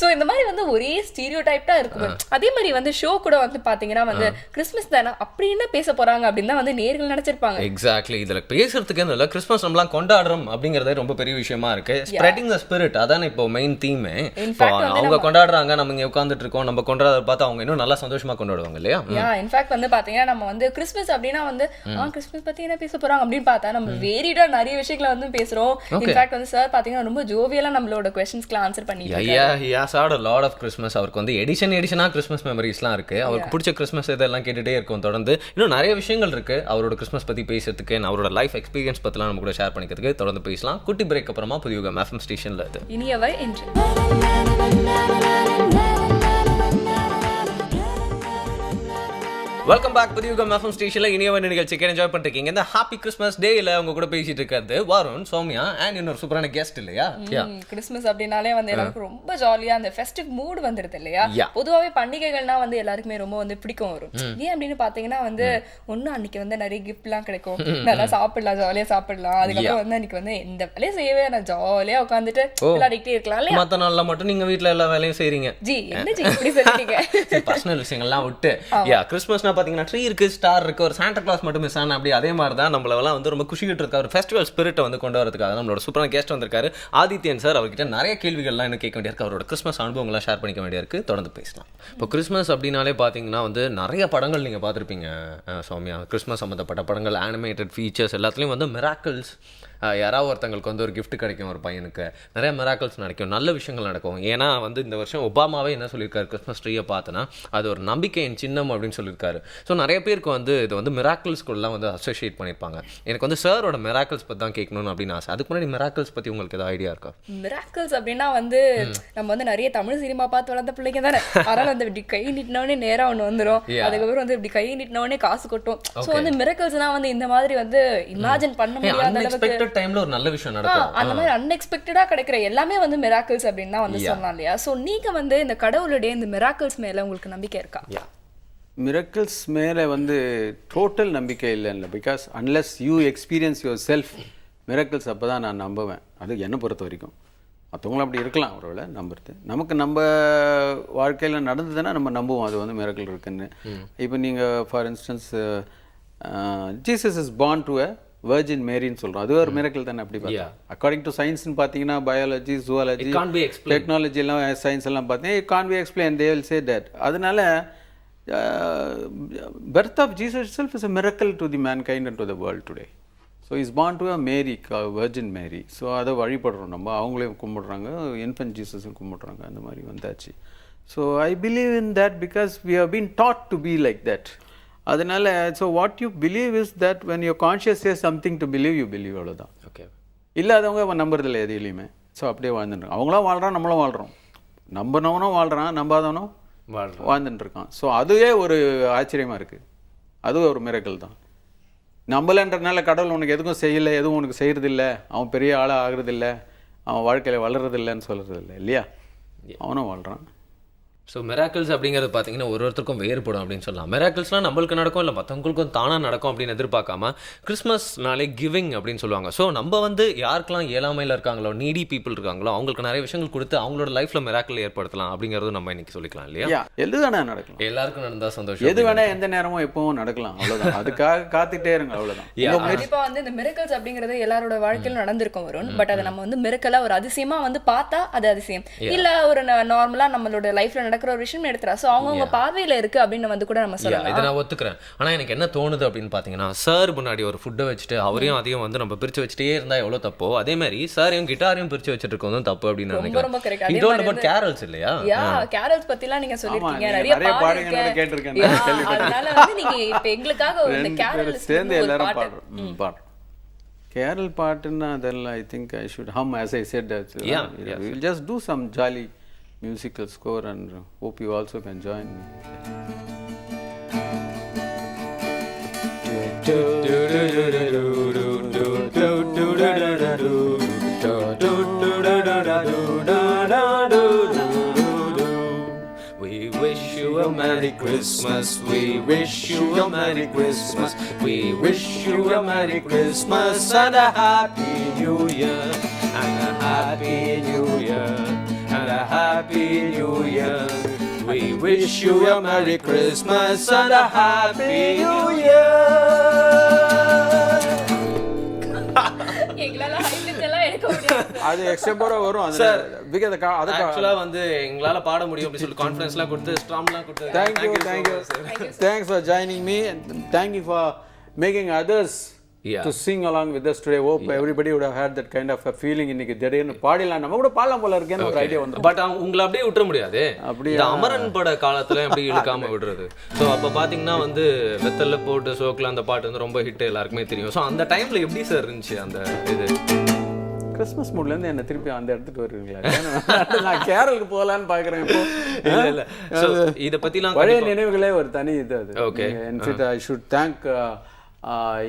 சோ இந்த மாதிரி வந்து ஒரே ஸ்டீரியோடைப்டா இருக்கும். அதே மாதிரி வந்து ஷோ கூட வந்து பாத்தீங்கன்னா வந்து கிறிஸ்மஸ் தானே அப்படின்னு பேச போறாங்க அப்படின்னு தான் வந்து நேர்கள் நினைச்சிருப்பாங்க. எக்ஸாக்ட்லி. இதுல பேசுறதுக்கு இல்ல, கிறிஸ்மஸ் நம்மலாம் கொண்டாடுறோம் அப்படிங்கறதே ரொம்ப பெரிய விஷயமா இருக்கு. ஸ்ப்ரெடிங் தி ஸ்பிரிட் அதானே இப்போ மெயின் தீம். அவங்க கொண்டாடுறாங்க, நம்ம இங்க உட்கார்ந்துட்டு இருக்கோம், நம்ம கொண்டாடுறத பார்த்து அவங்க இன்னும் நல்லா சந்தோஷமா கொண்டாடுவாங்க இல்லையா? இன்ஃபேக்ட் வந்து பாத்தீங்கன்னா நம்ம வந்து கிறிஸ்மஸ் அப்படின்னா வந்து கிறிஸ்மஸ் பத்தி என்ன பேச போறாங்க அப்படின்னு பார்த்தா நம்ம வேரிடா நிறைய விஷயங்களை வந்து பேசுறோம். இன்ஃபேக்ட் வந்து சார் பாத்தீங்கன்னா ரொம்ப ஜோவியலா நம்மளோட क्वेश्चंसக்குலாம் ஆன்சர் பண்ணிட்டு இருக்காரு. he has had a lot of Christmas. அவருக்கு வந்து எடிஷனா கிறிஸ்மஸ் மெமரிஸ்லாம் இருக்கு. அவருக்கு பிடிச்ச கிறிஸ்மஸ் இதெல்லாம் கேட்டுட்டே இருக்கும் தொடர்ந்து. இன்னும் நிறைய விஷயங்கள் இருக்கு அவரோட கிறிஸ்மஸ் பத்தி பேசுறதுக்கு, அவரோட லைஃப் எக்ஸ்பீரியன்ஸ் பத்திலாம் நம்ம கூட ஷேர் பண்ணிக்கிறதுக்கு தொடர்ந்து பேசலாம். குட்டி பிரேக் அப்புறமா புதிய எஃப்எம் ஸ்டேஷன்ல இது இனியவை என்று. வெல்கம் பேக் புதிய எஃப்எம் ஸ்டேஷன்ல இனியவை நிகழ்ச்சிக்கு என்ஜாய் பண்ணிருக்கீங்க. இந்த ஹாப்பி கிறிஸ்மஸ் டேல உங்க கூட பேசிட்டு இருக்கிறது வருண், சௌமியா அண்ட் இன்னொரு சூப்பரான கெஸ்ட் இல்லையா? கிறிஸ்மஸ் அப்படினாலே வந்து எல்லாருக்கும் ரொம்ப ஜாலியா அந்த ஃபெஸ்டிவ் மூட் வந்துருது இல்லையா? பொதுவாவே பண்டிகைகள்னா வந்து எல்லாருக்குமே ரொம்ப வந்து பிடிக்கும் வரும். ஏன் அப்படின்னு பாத்தீங்கன்னா வந்து ஒண்ணு அன்னைக்கு வந்து நிறைய கிஃப்ட் எல்லாம் கிடைக்கும், நல்லா சாப்பிடலாம், ஜாலியா சாப்பிடலாம். அதுக்கப்புறம் வந்து அன்னைக்கு வந்து எந்த வேலையும் செய்யவே நான் ஜாலியா உட்காந்துட்டு விளையாடிட்டே இருக்கலாம் இல்லையா? மத்த நாள்ல மட்டும் நீங்க வீட்டுல எல்லா வேலையும் செய்றீங்க. ஜி என்ன ஜி இப்படி சொல்லிட்டீங்க? பர்சனல் விஷயங்கள்லாம் விட்டு கிறிஸ்மஸ் பாத்தீங்கன்னா ட்ரீ இருக்கு, ஸ்டார் இருக்கு, ஒரு சாண்டா கிளாஸ் மட்டும் மிஸ் ஆன அப்படி அதே மாதிரி தான் நம்மளெல்லாம் வந்து ரொம்ப குஷிக்கிட்டு இருக்க ஒரு ஃபெஸ்டிவல் ஸ்பிரிட்டை வந்து கொண்டு வரதுக்காக நம்மளோட சூப்பரான கெஸ்ட் வந்திருக்காரு ஆதித்யன் சார். அவர்கிட்ட நிறைய கேள்விகள்லாம் இன்னும் கேட்க வேண்டியிருக்கு, அவரோட கிறிஸ்மஸ் அனுபவங்கள்லாம் ஷேர் பண்ணிக்க வேண்டியிருக்கு. தொடர்ந்து பேசலாம். இப்போ கிறிஸ்மஸ் அப்படின்னாலே பார்த்தீங்கன்னா வந்து நிறைய படங்கள் நீங்கள் பார்த்துருப்பீங்க சௌமியா. கிறிஸ்மஸ் சம்மந்தப்பட்ட படங்கள், அனிமேட்டட் ஃபீச்சர்ஸ் எல்லாத்துலேயும் வந்து மிராக்கிள்ஸ், யாராவது ஒருத்தங்களுக்கு வந்து ஒரு கிஃப்ட் கிடைக்கும், ஒரு பையனுக்கு நிறைய மிராக்கிள்ஸ் நடக்கும், நல்ல விஷயங்கள் நடக்கும். ஏன்னா வந்து இந்த வருஷம் ஒபாமாவே என்ன சொல்லியிருக்காரு, கிறிஸ்மஸ் ட்ரீயை பார்த்தோன்னா அது ஒரு நம்பிக்கையின் சின்னம் அப்படின்னு சொல்லியிருக்காரு. ஸோ நிறைய பேருக்கு வந்து இது வந்து மிராக்கிள்ஸ்குள்ளலாம் வந்து அசோசியேட் பண்ணியிருப்பாங்க. எனக்கு வந்து சாரோட மிராக்கிள்ஸ் பற்றி தான் கேட்கணும்னு அப்படின்னு ஆசை. அதுக்கு முன்னாடி மிராக்கிள்ஸ் பற்றி உங்களுக்கு ஏதாவது ஐடியா இருக்கா? மிராக்கிள்ஸ் அப்படின்னா வந்து நம்ம வந்து நிறைய தமிழ் சினிமா பார்த்து வளர்ந்த பிள்ளைங்க தானே, அதனால வந்து இப்படி கை நீட்டினோடனே நேராக ஒன்று வந்துடும், அதுக்கப்புறம் வந்து இப்படி கை நீட்டினோடனே காசு கொட்டும். ஸோ வந்து மிராக்கிள்ஸ்னா வந்து இந்த மாதிரி வந்து இமேஜின் பண்ண முடியாத அளவுக்கு டைம்ல ஒரு நல்ல விஷயம் நடக்கும், அந்த மாதிரி அன்எக்ஸ்பெக்டடா கிடைக்கிற எல்லாமே வந்து மிராக்கிள்ஸ் அப்படின்னு தான் வந்து சொல்லலாம் இல்லையா? சோ நீங்க வந்து இந்த கடவுளுடைய இந்த மிராக்கிள்ஸ் மேல உங்களுக்கு நம்பிக்கை இருக்கா? மிராக்கிள்ஸ் மேலே வந்து டோட்டல் நம்பிக்கை இல்லை, because unless you experience your self miracles அப்போ தான் நான் நம்புவேன். அது என்னை பொறுத்த வரைக்கும். மற்றவங்களும் அப்படி இருக்கலாம் ஒருவேளை நம்புறது. நமக்கு நம்ம வாழ்க்கையில் நடந்ததுன்னா நம்ம நம்புவோம் அது வந்து மிராக்கிள் இருக்குன்னு. இப்போ நீங்கள் for instance Jesus is born to a virgin மேரின்னு சொல்கிறோம், அது ஒரு மிராக்கிள் தானே. அப்படி பார்த்தா அக்கார்டிங் டு சயின்ஸ்னு பார்த்தீங்கன்னா பயாலஜி, ஜூவாலஜி, டெக்னாலஜி எல்லாம் சயின்ஸ் எல்லாம் பார்த்தீங்கன்னா it can't be explain, they will say that. அதனால birth of Jesus itself is a miracle to the mankind and to the world today. So he is born to a Mary, Virgin Mary. So அதை வழிபடுறோம் நம்ம, அவங்களையும் கும்பிடுறாங்க, infant ஜீசஸும் கும்பிடுறாங்க, அந்த மாதிரி வந்தாச்சு. So I believe in that because we have been taught to be like that. அதனால so what you believe is that when your conscious is something to believe, you believe, அவ்வளோதான். Okay. இல்லாதவங்க நம்புறதில்லை எதையிலையுமே. So அப்படியே வாழ்ந்துட்டு அவங்களாம் வாழ்கிறான், நம்மளும் வாழ்கிறோம். நம்பினவனும் வாழ்கிறான், நம்பாதவனும் வாழ்ந்துட்டு இருக்கான். ஸோ அதுவே ஒரு ஆச்சரியமாக இருக்குது, அதுவும் ஒரு மிராக்கிள் தான். நம்பலன்றதுனால கடவுள் உனக்கு எதுவும் செய்யலை, எதுவும் உனக்கு செய்கிறதில்ல, அவன் பெரிய ஆளாக ஆகுறதில்ல, அவன் வாழ்க்கையில் வளர்றதில்லைன்னு சொல்கிறதில்ல இல்லையா? அவனும் வாழ்கிறான். ஸோ மிராக்கிள்ஸ் அப்படிங்கிறது பார்த்தீங்கன்னா ஒருத்தருக்கும் வேறுபடும் அப்படின்னு சொல்லலாம். மிராக்கிள்ஸ்லாம் நம்மளுக்கு நடக்கும், இல்லை மற்றவங்களுக்கும் தானாக நடக்கும் அப்படின்னு எதிர்பார்க்காம கிறிஸ்மஸ்னாலே கிவிங் அப்படின்னு சொல்லுவாங்க. ஸோ நம்ம வந்து யாருக்கெல்லாம் ஏழாமையில் இருக்காங்களோ, நீடி பீப்புள் இருக்காங்களோ, அவங்களுக்கு நிறைய விஷயங்கள் கொடுத்து அவங்களோட லைஃப்பில் மிராக்கிள் ஏற்படுத்தலாம் அப்படிங்கிறது நம்ம இன்னைக்கு சொல்லிக்கலாம் இல்லையா? எது வேணா நடக்கலாம், எல்லாருக்கும் நடந்தால் சந்தோஷம். எது வேணா எந்த நேரமும் எப்பவும் நடக்கலாம், அவ்வளோதான். அதுக்காக காத்துட்டே இருங்க, அவ்வளோதான். கண்டிப்பாக வந்து இந்த மிராக்கிள்ஸ் அப்படிங்கிறது எல்லாரோட வாழ்க்கையில் நடந்திருக்கும் வரும். பட் அதை நம்ம வந்து மிராக்கிளா ஒரு அதிசயமா வந்து பார்த்தா அது அதிசயம், இல்லை ஒரு நார்மலா நம்மளோட லைஃப்ல நடக்கிற ஒரு விஷயம் எடுத்துறா. சோ அவங்க பார்வையில இருக்கு அப்படின்னு வந்து கூட நம்ம சொல்லலாம். இதை நான் ஒத்துக்கிறேன். ஆனா எனக்கு என்ன தோணுது அப்படின்னு பாத்தீங்கன்னா, சார் முன்னாடி ஒரு ஃபுட்டை வச்சுட்டு அவரையும் அதையும் வந்து நம்ம பிரிச்சு வச்சுட்டே இருந்தா எவ்வளவு தப்போ, அதே மாதிரி சாரையும் கிட்டாரையும் பிரிச்சு வச்சுட்டு இருக்கோம் தப்பு அப்படின்னு நினைக்கிறேன். கேரல்ஸ் இல்லையா? கேரல்ஸ் பத்திலாம் நீங்க சொல்லிருக்கீங்க, நிறைய பாடுங்க கேட்டிருக்கேன். அதனால வந்து நீங்க இப்ப எங்களுக்காக இந்த கேரல்ஸ் சேர்ந்து எல்லாரும் பாடுறோம். Carol பாட்டுன்னா அதெல்லாம் I think I should hum as I said that. We'll just do some jolly musical score and hope you also can join me. Christmas. We wish you a Merry Christmas. We wish you a Merry Christmas and a Happy New Year. And a Happy New Year. And a Happy New Year. We wish you a Merry Christmas and a Happy New Year. எங்களால highlight எல்லாம் எடுக்க முடியாது. அது extra வரும் அது because அது ஆக்சுவலா வந்து எங்களால பாட முடியும் அப்படி சொல்லி கான்ஃபிடன்ஸ்லாம் கொடுத்து ஸ்ட்ராம்லாம் கொடுத்து Thanks for joining me and thank you for making others to sing along with us today. Hope everybody would have had that kind of a feeling. இன்னைக்கு திடீர்னு பாடலாம், நம்ம கூட பாடலாம் போல இருக்கேன்னு ஒரு ஐடியா வந்து. பட் உங்களை அப்படியே விட்டுற முடியாது. இந்த அமரன் பட காலத்துல எப்படி இழுக்காம விடுறது? ஸோ அப்போ பார்த்தீங்கன்னா வந்து வெத்தல்ல போட்டு சோக்கில் அந்த பாட்டு வந்து ரொம்ப ஹிட், எல்லாருக்குமே தெரியும். ஸோ அந்த டைம்ல எப்படி சார் இருந்துச்சு அந்த இது? கிறிஸ்மஸ் மூட்லேருந்து என்ன திருப்பி அந்த இடத்துக்கு வருவீங்களா? நான் கேரளுக்கு போகலான்னு பார்க்குறேன் இப்போ. இல்லை இதை பற்றிலாம் பழைய நினைவுகளே ஒரு தனி இது அது. Okay, in fact I should thank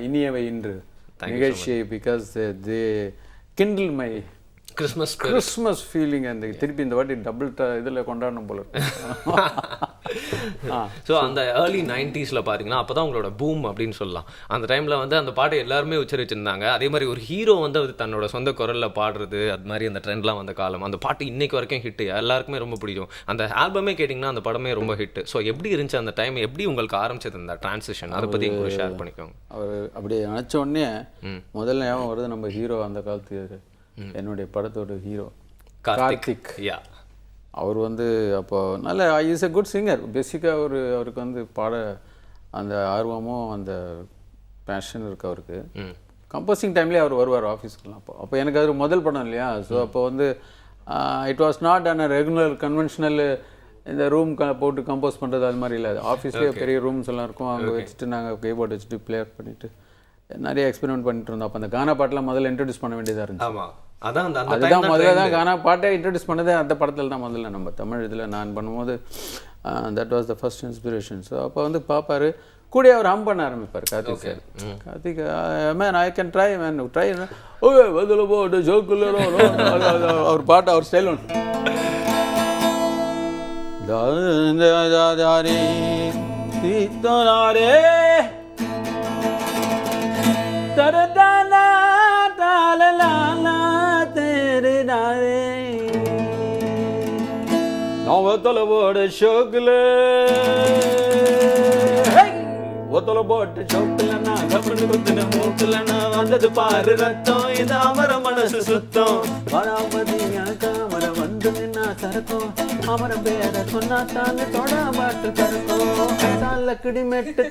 இனியவை இன்று நிகழ்ச்சியை because they Kindle my Christmas feeling. அந்த திருப்பி இந்த வாட்டி டபுள் இதில் கொண்டாடணும் போல. ஸோ அந்த ஏர்லி 90s பார்த்தீங்கன்னா அப்போ தான் உங்களோட பூம் அப்படின்னு சொல்லலாம். அந்த டைமில் வந்து அந்த பாட்டை எல்லாருமே உச்சரிச்சிருந்தாங்க. அதே மாதிரி ஒரு ஹீரோ வந்து அது தன்னோட சொந்த குரலில் பாடுறது, அது மாதிரி அந்த ட்ரெண்ட்லாம் வந்த காலம். அந்த பாட்டு இன்னைக்கு வரைக்கும் ஹிட்டு, எல்லாருக்குமே ரொம்ப பிடிக்கும். அந்த ஆல்பமே கேட்டிங்கன்னா அந்த படமே ரொம்ப ஹிட்டு. ஸோ எப்படி இருந்துச்சு அந்த டைம்? எப்படி உங்களுக்கு ஆரம்பிச்சது அந்த டிரான்சிஷன்? அதை பற்றி உங்களுக்கு ஷேர் பண்ணிக்கோங்க. அவர் அப்படி நினச்ச உடனே முதல்ல ஞாபகம் வருது நம்ம ஹீரோ, அந்த காலத்து என்னுடைய படத்தோட ஹீரோ கார்த்திக். அவர் வந்து அப்போ நல்ல இஸ் எ குட் சிங்கர். பேசிக்காக அவருக்கு வந்து பாட அந்த ஆர்வமும் அந்த பேஷன் இருக்கு அவருக்கு. கம்போசிங் டைம்லேயே அவர் வருவார் ஆஃபீஸ்க்குலாம். அப்போ எனக்கு அது முதல் படம் இல்லையா. ஸோ அப்போ வந்து it was not an regular conventional இந்த ரூம் போட்டு கம்போஸ் பண்ணுறது அது மாதிரி இல்லை. ஆஃபீஸ்லேயே பெரிய ரூம்ஸ் எல்லாம் இருக்கும், அங்கே வச்சுட்டு நாங்கள் கீபோர்ட் வச்சுட்டு ப்ளே பண்ணிவிட்டு நிறைய எக்ஸ்பெரிமெண்ட் பண்ணிட்டு இருந்தோம். அப்போ அந்த கானா பாட்டெலாம் முதல்ல இன்ட்ரடியூஸ் பண்ண வேண்டியதாக இருந்துச்சு. அதுதான் முதல்ல தான் கானா பாட்டை இன்ட்ரடியூஸ் பண்ணதே அந்த படத்தில் தான் முதல்ல. நம்ம தமிழ் இதில் நான் பண்ணும்போது that was the first inspiration. So அப்போ வந்து பார்ப்பார், கூட அவர் ஹம் பண்ண ஆரம்பிப்பார் Karthik sir. Karthik man I can try man try okay பதில் போட்டு ஜோக்குள்ள அவர் பாட்டு அவர் ஸ்டைல் ஒன்று தரதானா தாலலாலா தேரே நாரே நவத்தல போட ஷோக்குல ஒத்தல போட்டு ஷோக்குல நான் கபடி குத்துன மூக்குல நான் வந்தது பாரு ரத்தம், இது அமர மனசு சுத்தம். வராமதி காமர வந்து நின்னா சரக்கும், அமர பேர சொன்னா தானே தொட பாட்டு தரக்கும் தால கிடிமெட்டு.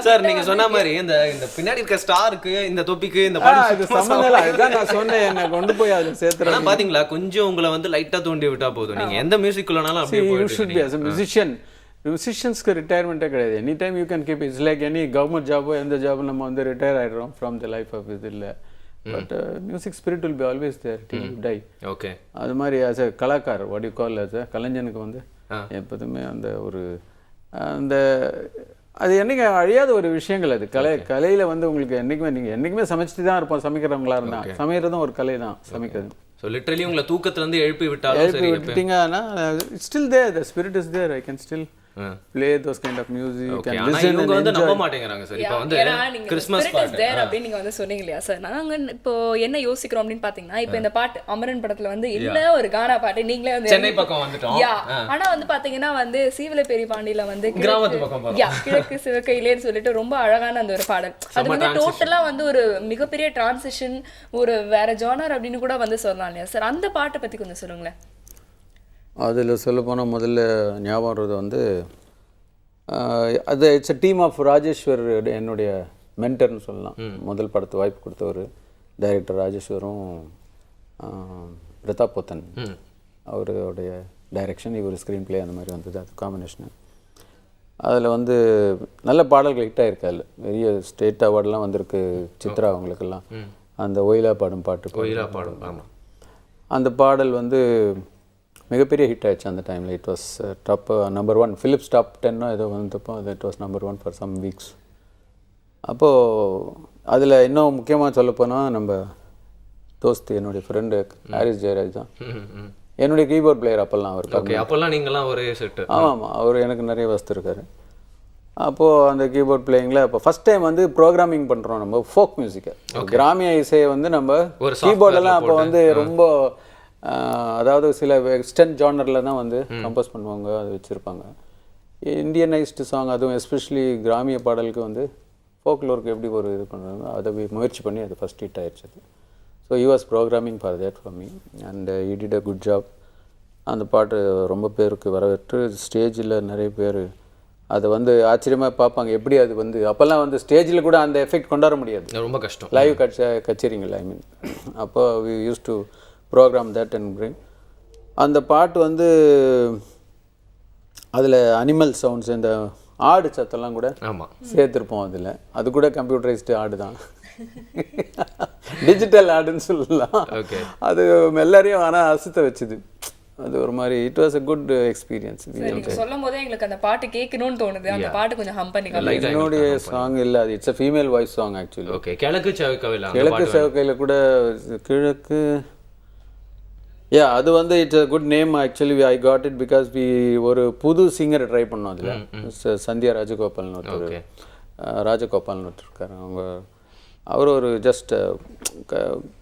சார் நீங்க சொன்ன மாதிரி இந்த பின்னாடி இருக்க ஸ்டாருக்கு இந்த தொப்பிக்கு இந்த பாட்டு சம்பந்தம் அதுதான் நான் சொன்னேன். என்ன கொண்டு போய் அதை சேர்த்துறேன். பாத்தீங்களா, கொஞ்சம் உங்களை வந்து லைட்டா தோண்டி விட்டா போதும், நீங்க எந்த மியூசிக்குள்ளனாலும் அப்படியே மியூசிஷியன். மியூசிஷியன்ஸ்க்கு ரிட்டையர்மெண்ட்டே கிடையாது. Any time you can keep. It's like any government ஜாபோ எந்த ஜாபோ நம்ம வந்து ரிட்டையர் ஆகிடுறோம் ஃப்ரம் த லைஃப் ஆஃப் இது இல்லை. But music spirit will be always there till you die. Okay, அது மாதிரி as a kalakar what you call as a கலைஞனுக்கு வந்து எப்போதுமே அந்த ஒரு அந்த அது என்னைக்கு அழியாத ஒரு விஷயங்கள். அது கலையில் வந்து உங்களுக்கு என்றைக்குமே நீங்கள் என்றைக்குமே சமைச்சிட்டு தான் இருப்போம். சமைக்கிறவங்களா இருந்தால் சமைக்கிறதும் ஒரு கலை தான் சமைக்கிறது. ஸோ லிட்டரலி உங்களை தூக்கத்துலேருந்து எழுப்பி விட்டீங்கன்னா still there the spirit is there. I can still play those kind of music and listen and வந்து நம்ப மாட்டேங்கறாங்க சார். இப்போ வந்து கிறிஸ்மஸ் பாட்டு தேர் அப்படி நீங்க வந்து சொன்னீங்க இல்லையா சார். நாங்க இப்போ என்ன யோசிக்கிறோம் அப்படினு பாத்தீங்கன்னா, இப்போ இந்த பாட்டு அமரன் படத்துல வந்து என்ன ஒரு கானா பாட்டு நீங்களே வந்து சென்னை பக்கம் வந்துட்டோம். ஆனா வந்து பாத்தீங்கன்னா வந்து சீவல பெரிய பாண்டியில வந்து கிராமத்து பக்கம் கிழக்கு சிவகையிலேன்னு சொல்லிட்டு ரொம்ப அழகான அந்த ஒரு பாடல். அது வந்து டோட்டலா வந்து ஒரு மிகப்பெரிய டிரான்சிஷன், ஒரு வேற ஜானர் அப்படின்னு கூட வந்து சொல்லலாம் இல்லையா சார். அந்த பாட்டை பத்தி கொஞ்சம் சொல்லுங்களேன். அதில் சொல்லப்போனால் முதல்ல ஞாபகம் வர்றது வந்து அது it's a team of Rajeshwar, என்னுடைய மென்டர்னு சொல்லலாம். முதல் படத்து வாய்ப்பு கொடுத்தவர் டைரக்டர் ராஜேஸ்வரும் பிரதாப் போத்தன் அவருடைய டைரக்ஷன், இவர் ஸ்க்ரீன் பிளே அந்த மாதிரி வந்தது. அது காம்பினேஷனு. அதில் வந்து நல்ல பாடல்கள் ஹிட் ஆகிருக்கு. அதில் பெரிய ஸ்டேட் அவார்டெலாம் வந்திருக்கு சித்ரா அவங்களுக்கெல்லாம். அந்த ஒயிலா பாடும் பாட்டு, அந்த பாடல் வந்து மிகப்பெரிய ஹிட் ஆயிடுச்சு அந்த டைமில். It was top number 1 Philips top 10 ஏதோ வந்தப்போ அது it was number 1 for some weeks. அப்போது அதில் இன்னும் முக்கியமாக சொல்லப்போனால் நம்ம தோஸ்து என்னுடைய ஃப்ரெண்டு ஹாரிஸ் ஜெயராஜ் தான். என்னுடைய கீபோர்ட் பிளேயர் அப்போல்லாம் அவர். ஓகே, அப்போல்லாம் நீங்களாம் ஒரே செட்டு? ஆமாம், அவர் எனக்கு நிறைய வசதிருக்காரு. அப்போது அந்த கீபோர்ட் பிளேயிங்கில் இப்போ ஃபஸ்ட் டைம் வந்து ப்ரோக்ராமிங் பண்ணுறோம் நம்ம ஃபோக் மியூசிக்கை. கிராமிய இசையை வந்து நம்ம கீபோர்டெல்லாம் அப்போ வந்து ரொம்ப அதாவது சில வெஸ்டர்ன் ஜானரில் தான் வந்து கம்போஸ் பண்ணுவாங்க, அது வச்சுருப்பாங்க. இந்தியனைஸ்டு சாங், அதுவும் எஸ்பெஷலி கிராமிய பாடலுக்கு வந்து ஃபோக்லோருக்கு எப்படி ஒரு இது பண்ணுறாங்க, அதை முயற்சி பண்ணி அது ஃபஸ்ட் ஹிட் ஆயிடுச்சு. So he was programming for that for me and he did a good job. அந்த பாட்டு ரொம்ப பேருக்கு வரவேற்று ஸ்டேஜில் நிறைய பேர் அதை வந்து ஆச்சரியமாக பார்ப்பாங்க. எப்படி அது வந்து அப்போல்லாம் வந்து ஸ்டேஜில் கூட அந்த எஃபெக்ட் கொண்டாட முடியாது, ரொம்ப கஷ்டம். லைவ் கச்சேரிங்கள் ஐ மீன். அப்போ we use to program that and bring அந்த பாட்டு வந்து அதில் அனிமல் சவுண்ட்ஸ், இந்த ஆடு சத்தெல்லாம் கூட சேர்த்துருப்போம் அதில். அது கூட கம்ப்யூட்டரைஸ்டு ஆடு தான், டிஜிட்டல் ஆடுன்னு சொல்லலாம். அது எல்லாரையும் ஆனால் அசுத்த வச்சுது. அது ஒரு மாதிரி it was a good experience. நீங்க சொல்லும்போதே எங்களுக்கு அந்த பாட்டு கேட்கணும்னு தோணுது. அந்த பாட்டு கொஞ்சம் ஹம் பண்ணி காமிங்க. என்னுடைய சாங் இல்லை, அது it's a female voice song actually. Okay, கிழக்கு செவக்கையில, கிழக்கு செவக்கையில் கூட கிழக்கு, யா அது வந்து it's a good name actually. I got it because ஒரு புது சிங்கரை ட்ரை பண்ணோம் அதில். சந்தியா ராஜகோபால்னு ஒருத்தர், ராஜகோபால்னு ஒருத்தர் இருக்காரு. அவர் ஒரு ஜஸ்ட்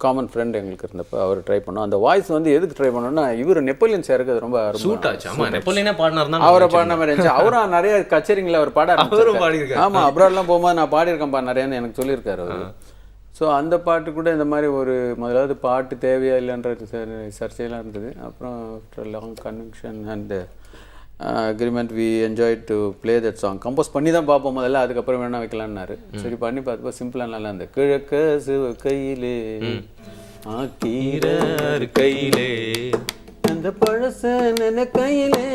காமன் ஃப்ரெண்ட் எங்களுக்கு இருந்தப்போ அவர் ட்ரை பண்ணோம். அந்த வாய்ஸ் வந்து எதுக்கு ட்ரை பண்ணோம்னா, இவர் நெப்போலியன் சாருக்கு அது ரொம்ப சூட் ஆச்சு. ஆமாம், நெப்போலியனே பாடினார், அவரை பாடின மாதிரி இருந்துச்சு. அவரும் நிறைய கச்சேரிங்களில் அவர் பாட ஆரம்பிச்சிருக்காரு. ஆமாம், அப்ராட்லாம் போகும்போது நான் பாடியிருக்கேன்ப்பா நிறையான்னு எனக்கு சொல்லியிருக்காரு அவர். ஸோ அந்த பாட்டு கூட இந்த மாதிரி ஒரு முதலாவது பாட்டு தேவையா இல்லைன்றது சர்ச்சையெல்லாம் இருந்தது. அப்புறம் long connection and agreement we enjoy to play that song. Compose பண்ணி தான் பார்ப்போம் முதல்ல, அதுக்கப்புறம் வேணா வைக்கலான்னாரு. சரி பண்ணி பார்த்தப்போ சிம்பிளாக நல்லா இருந்தது. கிழக்க சிவ கையிலே ஆக்கீரர் கையிலே அந்த பழச நன கையிலே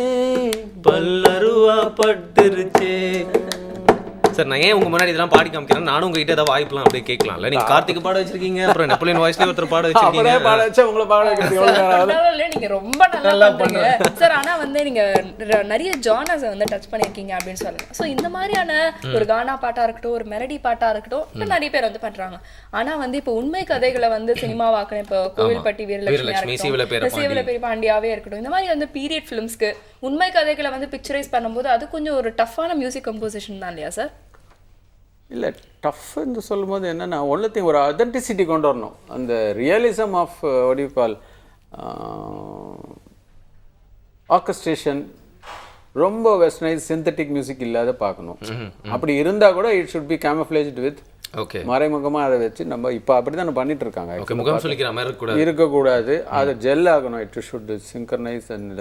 பல்லருவா பட்டுருச்சே. சார், நான் ஏன் உங்க முன்னாடி இதெல்லாம் பாடி காமிக்கிறேன், நானும் உங்ககிட்ட ஏதாவது வாய்ப்பலாம் அப்படியே கேட்கலாம்ல. நீங்க கார்த்திக் பாட வச்சிருக்கீங்க, அப்புறம் நெப்போலியன் வாய்ஸ்லயே ஒருத்தர் பாட வச்சிருக்கீங்க. பாட வச்சா உங்களை பாட வைக்கிறது நீங்க ரொம்ப நல்லா பண்றீங்க சார். ஆனா வந்து நீங்க நிறைய ஜானர்ஸ் வந்து டச் பண்ணிருக்கீங்க அப்படின்னு சொல்லலாம். சோ இந்த மாதிரியான ஒரு கானா பாட்டா இருக்கட்டும், ஒரு மெலடி பாட்டா இருக்கட்டும், நிறைய பேர் வந்து பண்றாங்க. ஆனா வந்து இப்போ உண்மை கதைகளை வந்து சினிமாவாக்கணும். இப்போ கோவில்பட்டி வீரலட்சுமி, சீவலப்பேரி பாண்டியாவே இருக்கட்டும், இந்த மாதிரி வந்து பீரியட் ஃபிலிம்ஸ்க்கு உண்மை கதைகளை வந்து பிக்சரைஸ் பண்ணும்போது அது கொஞ்சம் ஒரு டஃப்பான மியூசிக் கம்போசிஷன் தான் இல்லையா சார்? இல்லை, டஃப்னு சொல்லும் போது என்னென்னா ஒன்றுத்தையும் ஒரு அதென்டிசிட்டி கொண்டு வரணும். அந்த realism of what you call orchestration, ரொம்ப வெஸ்டர்னைஸ் சிந்தட்டிக் மியூசிக் இல்லாத பார்க்கணும். அப்படி இருந்தால் கூட it should be camouflaged with மறைமுகமாக அதை வச்சு நம்ம இப்போ அப்படி தான் பண்ணிட்டு இருக்காங்க. இருக்கக்கூடாது, அது ஜெல் ஆகணும். It should synchronise and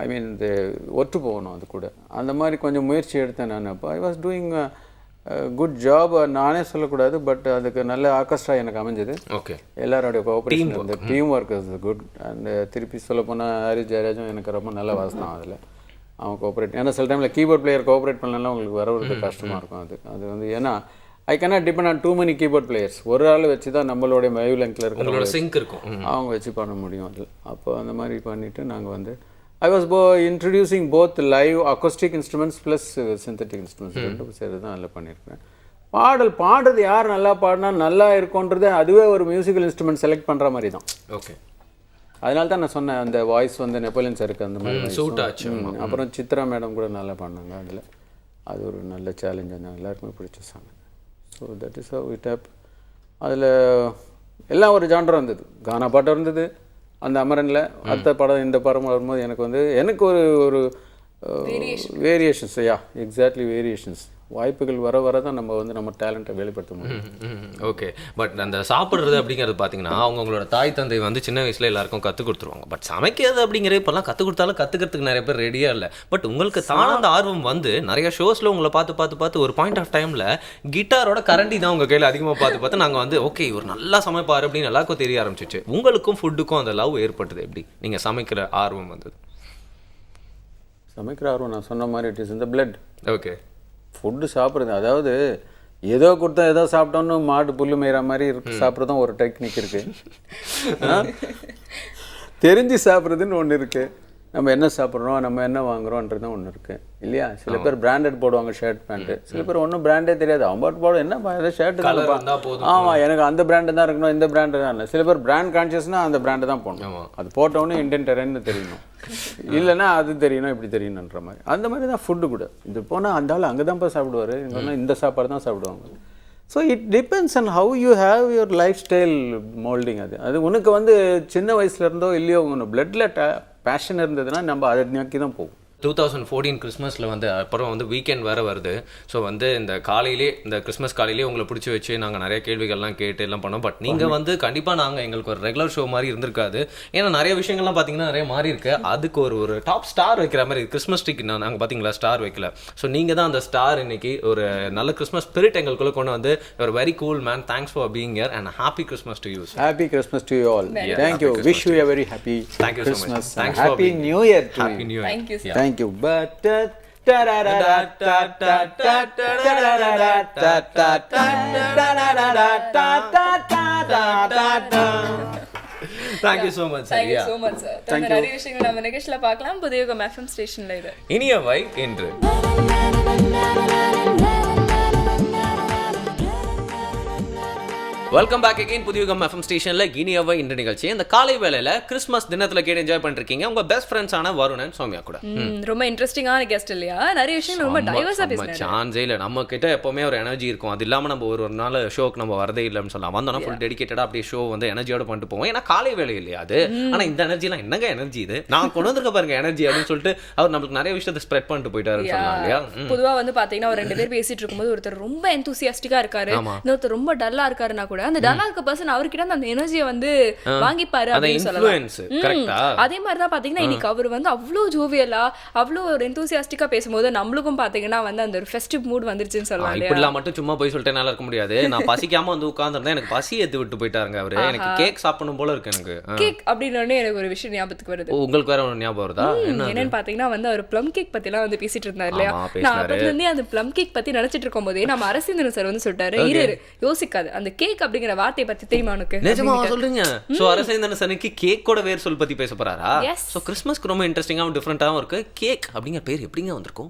I mean இது ஒத்து போகணும். அது கூட அந்த மாதிரி கொஞ்சம் முயற்சி எடுத்தேன் நான். அப்போ I was doing good job நானே சொல்லக்கூடாது, பட் அதுக்கு நல்ல ஆர்கெஸ்ட்ரா எனக்கு அமைஞ்சது. ஓகே, எல்லாரோடைய கோஆப்ரேஷன் இருந்தது, டீம் ஒர்க் இஸ் குட். அந்த திருப்பி சொல்ல போனால் ஹரி ஜெயராஜும் எனக்கு ரொம்ப நல்ல வாசனம் அதில். அவன் கோஆப்ரேட், ஏன்னா சில டைமில் கீபோர்ட் பிளேயர் கோஆப்ரேட் பண்ணலாம் உங்களுக்கு வரவுறது கஷ்டமாக இருக்கும். அது வந்து ஏன்னா I cannot depend on too many keyboard players. ஒரு ஆள் வச்சு தான் நம்மளுடைய வேவ் லெங்க்ல இருக்கிற சிங்க் இருக்கும், அவங்க வச்சு பண்ண முடியும் அதில். அப்போ அந்த மாதிரி பண்ணிவிட்டு நாங்கள் வந்து I was introducing both live acoustic instruments plus synthetic instruments. ரெண்டும் சேர்த்து தான் அதில் பண்ணியிருக்கிறேன். பாடுறது யார் நல்லா பாடினா நல்லா இருக்கும்ன்றது அதுவே ஒரு மியூசிக்கல் இன்ஸ்ட்ருமெண்ட் செலக்ட் பண்ணுற மாதிரி தான். ஓகே, அதனால தான் நான் சொன்னேன் அந்த வாய்ஸ் வந்து நெப்போலியன் சாருக்கு அந்த மாதிரி சூட் ஆச்சு. அப்புறம் சித்ரா மேடம் கூட நல்லா பண்ணாங்க அதில். அது ஒரு நல்ல சேலஞ்ச், அந்த எல்லாருக்குமே பிடிச்ச song. So that is how it happen. அதில் எல்லாம் ஒரு ஜான்ரம் இருந்தது. கானா பாட்டம் இருந்தது அந்த அமரனில். அடுத்த படம் இந்த படம் வரும்போது எனக்கு ஒரு வேரியேஷன்ஸ், எக்ஸாக்ட்லி வேரியேஷன்ஸ். வாய்ப்புகள் வர தான் நம்ம வந்து நம்ம டேலண்ட்டை வெளிப்படுத்த முடியும். ஓகே, பட் அந்த சாப்பிட்றது அப்படிங்கிறது பார்த்தீங்கன்னா அவங்களோட தாய் தந்தை வந்து சின்ன வயசில் எல்லாருக்கும் கற்றுக் கொடுத்துருவாங்க. பட் சமைக்கிறது அப்படிங்கிறது இப்போல்லாம் கற்றுக் கொடுத்தாலும் கற்றுக்கிறதுக்கு நிறைய பேர் ரெடியாக இல்லை. பட் உங்களுக்கு தான அந்த ஆர்வம் வந்து நிறைய ஷோஸில் உங்களை பார்த்து ஒரு பாயிண்ட் ஆஃப் டைமில் கிட்டாரோட கரண்டி தான் உங்கள் கையில் அதிகமாக பார்த்து நாங்கள் வந்து ஓகே ஒரு நல்லா சமைப்பார் அப்படின்னு எல்லாருக்கும் தெரிய ஆரம்பிச்சிச்சு. உங்களுக்கும் ஃபுட்டுக்கும் அந்த லவ் ஏற்பட்டது எப்படி? நீங்கள் சமைக்கிற ஆர்வம் வந்தது? சமைக்கிற ஆர்வம் நான் சொன்ன மாதிரி இட் இஸ் இந்த பிளட். ஓகே, ஃபுட்டு சாப்பிட்றது, அதாவது ஏதோ கொடுத்தா ஏதோ சாப்பிட்டோன்னு மாட்டு புல்லு மேய்கிற மாதிரி சாப்பிட்றதும் ஒரு டெக்னிக் இருக்குது. தெரிஞ்சு சாப்பிட்றதுன்னு ஒன்று இருக்குது. நம்ம என்ன சாப்பிட்றோம், நம்ம என்ன வாங்குறோன்றது ஒன்று இருக்குது இல்லையா? சில பேர் பிராண்டட் போடுவாங்க ஷர்ட் பேண்ட்டு, சில பேர் ஒன்றும் பிராண்டே தெரியாது, அவன் பாட்டு போட என்னப்பா ஏதோ ஷர்ட்டு தான் போதும். ஆமாம் எனக்கு அந்த பிராண்டு தான் இருக்கணும், இந்த பிராண்டு தான் இல்லை. சில பேர் பிராண்ட் கான்ஷியஸ்னால் அந்த பிராண்டு தான் போடணும், அது போட்டவொன்னே இண்டியன் டெரன்னு தெரியணும், இல்லைன்னா அது தெரியணும் இப்படி தெரியணுன்ற மாதிரி. அந்த மாதிரி தான் ஃபுட்டு கூட. இது போனால் அந்த ஆள் அங்கே தான்ப்பா சாப்பிடுவார், இங்கே இந்த சாப்பாடு தான் சாப்பிடுவாங்க. So it depends on how you have your life style moulding. அது உனக்கு வந்து சின்ன வயசுலேருந்தோ இல்லையோ உங்கள் பிளட்டில் பேஷன் இருந்ததுன்னா நம்ம அதை நோக்கி தான் போகும். 2014 கிறிஸ்மஸில் வந்து அப்புறம் வந்து வீக்கெண்ட் வேறு வருது. ஸோ வந்து இந்த காலையிலே இந்த கிறிஸ்மஸ் காலையிலே உங்களை பிடிச்சி வச்சு நாங்கள் நிறைய கேள்விகள்லாம் கேட்டு எல்லாம் பண்ணோம். பட் நீங்கள் வந்து கண்டிப்பாக நாங்கள் எங்களுக்கு ஒரு ரெகுலர் ஷோ மாதிரி இருந்திருக்காது. ஏன்னா நிறைய விஷயங்கள்லாம் பார்த்தீங்கன்னா நிறைய மாறி இருக்கு. அதுக்கு ஒரு டாப் ஸ்டார் வைக்கிற மாதிரி கிறிஸ்மஸ் ட்ரீக்கு நாங்கள் பார்த்தீங்களா ஸ்டார் வைக்கல. ஸோ நீங்கள் தான் அந்த ஸ்டார் இன்னைக்கு ஒரு நல்ல கிறிஸ்மஸ் ஸ்பிரிட் எங்களுக்குள்ள கொண்டு வந்து ஒரு very cool man. Thanks for being here and happy Christmas to you. Happy Christmas to you all. Thank you. Wish you a very happy Christmas. Happy new year to you. Happy new year. Thank you, sir. Thank you. But Thank you so much, sir. Thank you Yeah. so much, sir. நிறைய விஷயங்கள் நம்ம நிகழ்ச்சியில் பார்க்கலாம். புதிய FM ஸ்டேஷன்ல இது இனியவை என்று welcome back again Puthuyugam FM ஸ்டேஷனில் இனியவை இந்த நிகழ்ச்சி. இந்த காலை வேளையில் கிறிஸ்மஸ் தினத்தில் கேட்டு என்ஜாய் பண்ணிருக்கீங்க உங்க பெஸ்ட் ஃப்ரெண்ட்ஸான வருணன் சௌமியா கூட. ரொம்ப இன்ட்ரெஸ்டிங்கான கெஸ்ட் இல்லையா? நிறைய விஷயங்கள் ரொம்ப டைவர்ஸாக பேசுறாங்க. சான்ஸே இல்லை. நம்ம கிட்ட எப்பவுமே ஒரு எனர்ஜி இருக்கும். அது இல்லாமல் நம்ம ஒரு நாள் ஷோக்கு நம்ம வரதே இல்லைன்னு சொல்லலாம். வந்தோம்னா ஃபுல் டெடிகேட்டடாக அப்படியே ஷோ வந்து எனர்ஜியோட பண்ணிட்டு போவோம். ஏன்னா காலை வேலை இல்லையா அது. ஆனால் இந்த எனர்ஜிலாம் என்னங்க எனர்ஜி இது, நான் கொண்டு வந்திருக்க பாருங்க எனர்ஜி அப்படின்னு சொல்லிட்டு அவர் நம்மளுக்கு நிறைய விஷயத்தை ஸ்ப்ரெட் பண்ணிட்டு போயிட்டாருன்னு சொல்லலாம் இல்லையா? பொதுவாக வந்து பார்த்தீங்கன்னா ஒரு 2 பேர் பேசிட்டு இருக்கும்போது ஒருத்தர் ரொம்ப எந்தூசியாஸ்டிக்கா இருக்காரு, இன்னொருத்தர் ரொம்ப டல்லா இருக்காருன்னா கூட அந்த டல்லா இருக்க பர்சன் அவர்கிட்ட அந்த எனர்ஜியை வந்து வாங்கிப்பாரு அப்படின்னு சொல்லலாம். அதே மாதிரி தான் பாத்தீங்கன்னா இன்னைக்கு அவர் வந்து அவ்வளோ ஜோவியலா அவ்வளோ ஒரு எந்தூசியாஸ்டிக்கா பேசும்போது நம்மளுக்கும் பாத்தீங்கன்னா வந்து அந்த ஒரு ஃபெஸ்டிவ் மூட் வந்துருச்சுன்னு சொல்லலாம். இப்படிலாம் மட்டும் சும்மா போய் சொல்லிட்டு நல்லா இருக்க முடியாது. நான் பசிக்காம வந்து உட்கார்ந்துருந்தேன், எனக்கு பசி ஏத்து விட்டு போயிட்டாருங்க அவரு. எனக்கு கேக் சாப்பிடணும் போல இருக்கு. எனக்கு கேக் அப்படின்னு எனக்கு ஒரு விஷயம் ஞாபகத்துக்கு வருது. உங்களுக்கு வேற ஒரு ஞாபகம் வருதா? என்னன்னு பாத்தீங்கன்னா வந்து அவர் ப்ளம் கேக் பத்தி எல்லாம் வந்து பேசிட்டு இருந்தாரு இல்லையா? நான் அப்பத்துல இருந்தே அந்த ப்ளம் கேக் பத்தி நினைச்சிட்டு இருக்கும் போதே நம்ம அரசிந்திரன் சார் வந்து சொல்லிட்டாரு, இரு யோசிக்காது அந்த கேக் அப்படிங்கிற வார்த்தையை பத்தி தெரியுமா உனக்கு? நிஜமா சொல்றீங்க? சோ அரசிந்திரன் சாருக்கு கேக் கூட வேற சொல் பத்தி பேச போறாரா? சோ கிறிஸ்மஸ்க்கு ரொம்ப இன்ட்ரெஸ்டிங்காவும் டிஃபரெண்டாவும் இருக்கு. கேக் அப்படிங்கிற பேர் எப்படிங்க வந்திருக்கும்?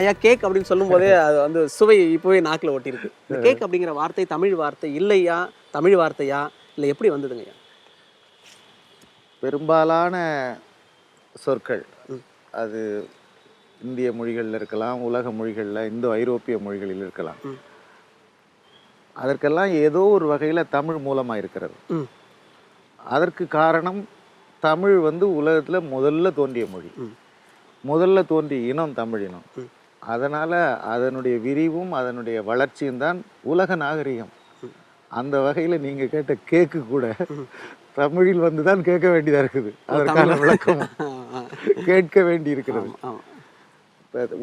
ஐயா கேக் அப்படின்னு சொல்லும் போதே அது வந்து சுவை இப்போவே நாக்கில் ஒட்டியிருக்கு. இந்த கேக் அப்படிங்கிற வார்த்தை தமிழ் வார்த்தை இல்லையா, தமிழ் வார்த்தையா, இல்லை எப்படி வந்ததுங்க ஐயா? பெரும்பாலான சொற்கள் அது இந்திய மொழிகளில் இருக்கலாம், உலக மொழிகளில், இந்தோ ஐரோப்பிய மொழிகளில் இருக்கலாம். அதற்கெல்லாம் ஏதோ ஒரு வகையில் தமிழ் மூலமாக இருக்கிறது. அதற்கு காரணம் தமிழ் வந்து உலகத்தில் முதல்ல தோன்றிய மொழி, முதல்ல தோன்றிய இனம் தமிழ் இனம். அதனால் அதனுடைய விரிவும் அதனுடைய வளர்ச்சியும் தான் உலக நாகரிகம். அந்த வகையில் நீங்கள் கேட்ட கேக்கு கூட தமிழில் வந்து தான் கேட்க வேண்டியதாக இருக்குது. அதற்கான விளக்கம் கேட்க வேண்டி இருக்கிறது.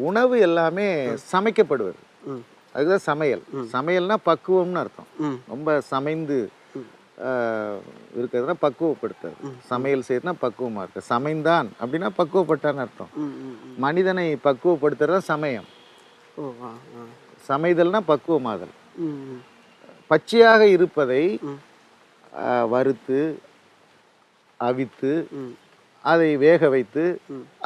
உணவு எல்லாமே சமைக்கப்படுவது, அதுதான் சமையல். சமையல்னா பக்குவம்னு அர்த்தம். ரொம்ப சமைந்து இருக்கிறதுனா பக்குவப்படுத்துறது. சமையல் செய்யறதுனா பக்குவமாக இருக்கு. சமைந்தான் அப்படின்னா பக்குவப்பட்டான்னு அர்த்தம். மனிதனை பக்குவப்படுத்துறது சமயம். சமைதல்னா பக்குவமாதல். பச்சையாக இருப்பதை வறுத்து அவித்து அதை வேக வைத்து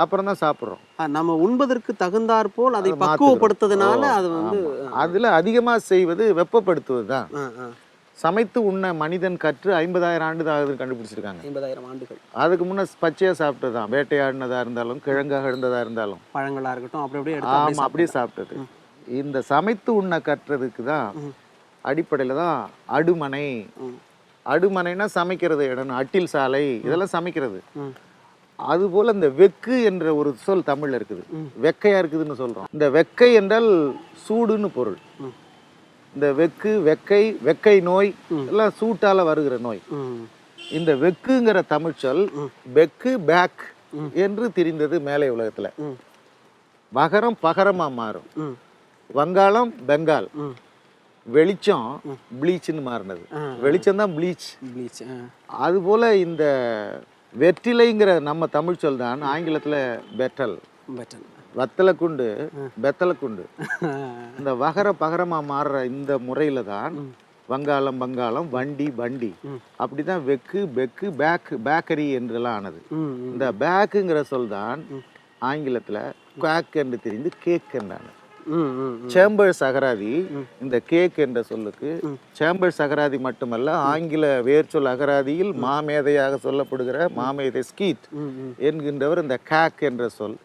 அப்புறம் தான் சாப்பிட்றோம். நம்ம உண்பதற்கு தகுந்தாற் போல் அதை பக்குவப்படுத்துறதுனால அது வந்து அதில் அதிகமாக செய்வது வெப்பப்படுத்துவது தான். சமைத்து உண்ண மனிதன் கற்று 50,000 ஆண்டு ஆகுதுன்னு கண்டுபிடிச்சிருக்காங்க. 50,000 ஆண்டுகள். அதுக்கு முன்னே பச்சையாக சாப்பிட்டது தான். வேட்டையாடினதாக இருந்தாலும் கிழங்காக இருந்ததாக இருந்தாலும் பழங்களாக இருக்கட்டும் அப்படியே ஆமாம் அப்படியே சாப்பிட்டது. இந்த சமைத்து உண்ண கற்றதுக்கு தான் அடிப்படையில் தான் அடுமனை. அடுமனைனா சமைக்கிறது இடம், அட்டில் சாலை இதெல்லாம் சமைக்கிறது. அதுபோல் இந்த வெக்கு என்ற ஒரு சொல் தமிழில் இருக்குது. வெக்கையாக இருக்குதுன்னு சொல்கிறோம். இந்த வெக்கை என்றால் சூடுன்னு பொருள். இந்த வெக்கு வெக்கை வெக்கை நோய் எல்லாம் சூட்டால் வருகிற நோய். இந்த வெக்குங்கிற தமிழ்ச்சொல் பெக்கு பேக் என்று தெரிந்தது மேலை உலகத்தில். வகரம் பகரமாக மாறும். வங்காளம் பெங்கால். வெளிச்சம் ப்ளீச்னு மாறினது. வெளிச்சம் தான் ப்ளீச். அதுபோல் இந்த வெற்றிலைங்கிற நம்ம தமிழ் சொல் தான் ஆங்கிலத்தில் பெட்டல். வத்தலை குண்டு பெத்தலை குண்டு. இந்த வகர பகரமாக மாறுற இந்த முறையில் தான் வங்காளம் வங்காளம், வண்டி வண்டி, அப்படிதான் வெக்கு பெக்கு பேக்கரி என்றெல்லாம் ஆனது. இந்த பேக்குங்கிற சொல் தான் ஆங்கிலத்துல குவாக் என்று தெரிந்து கேக் என்றானது. சேம்பர்ஸ் அகராதி இந்த கேக் என்ற சொல்லுக்கு சேம்பர்ஸ் அகராதி மட்டுமல்ல, ஆங்கில வேர்ச்சொல் அகராதியில் மாமேதையாக சொல்லப்படுகிற மாமேதை ஸ்கீத் என்கின்றவர் இந்த கேக் என்ற சொல்,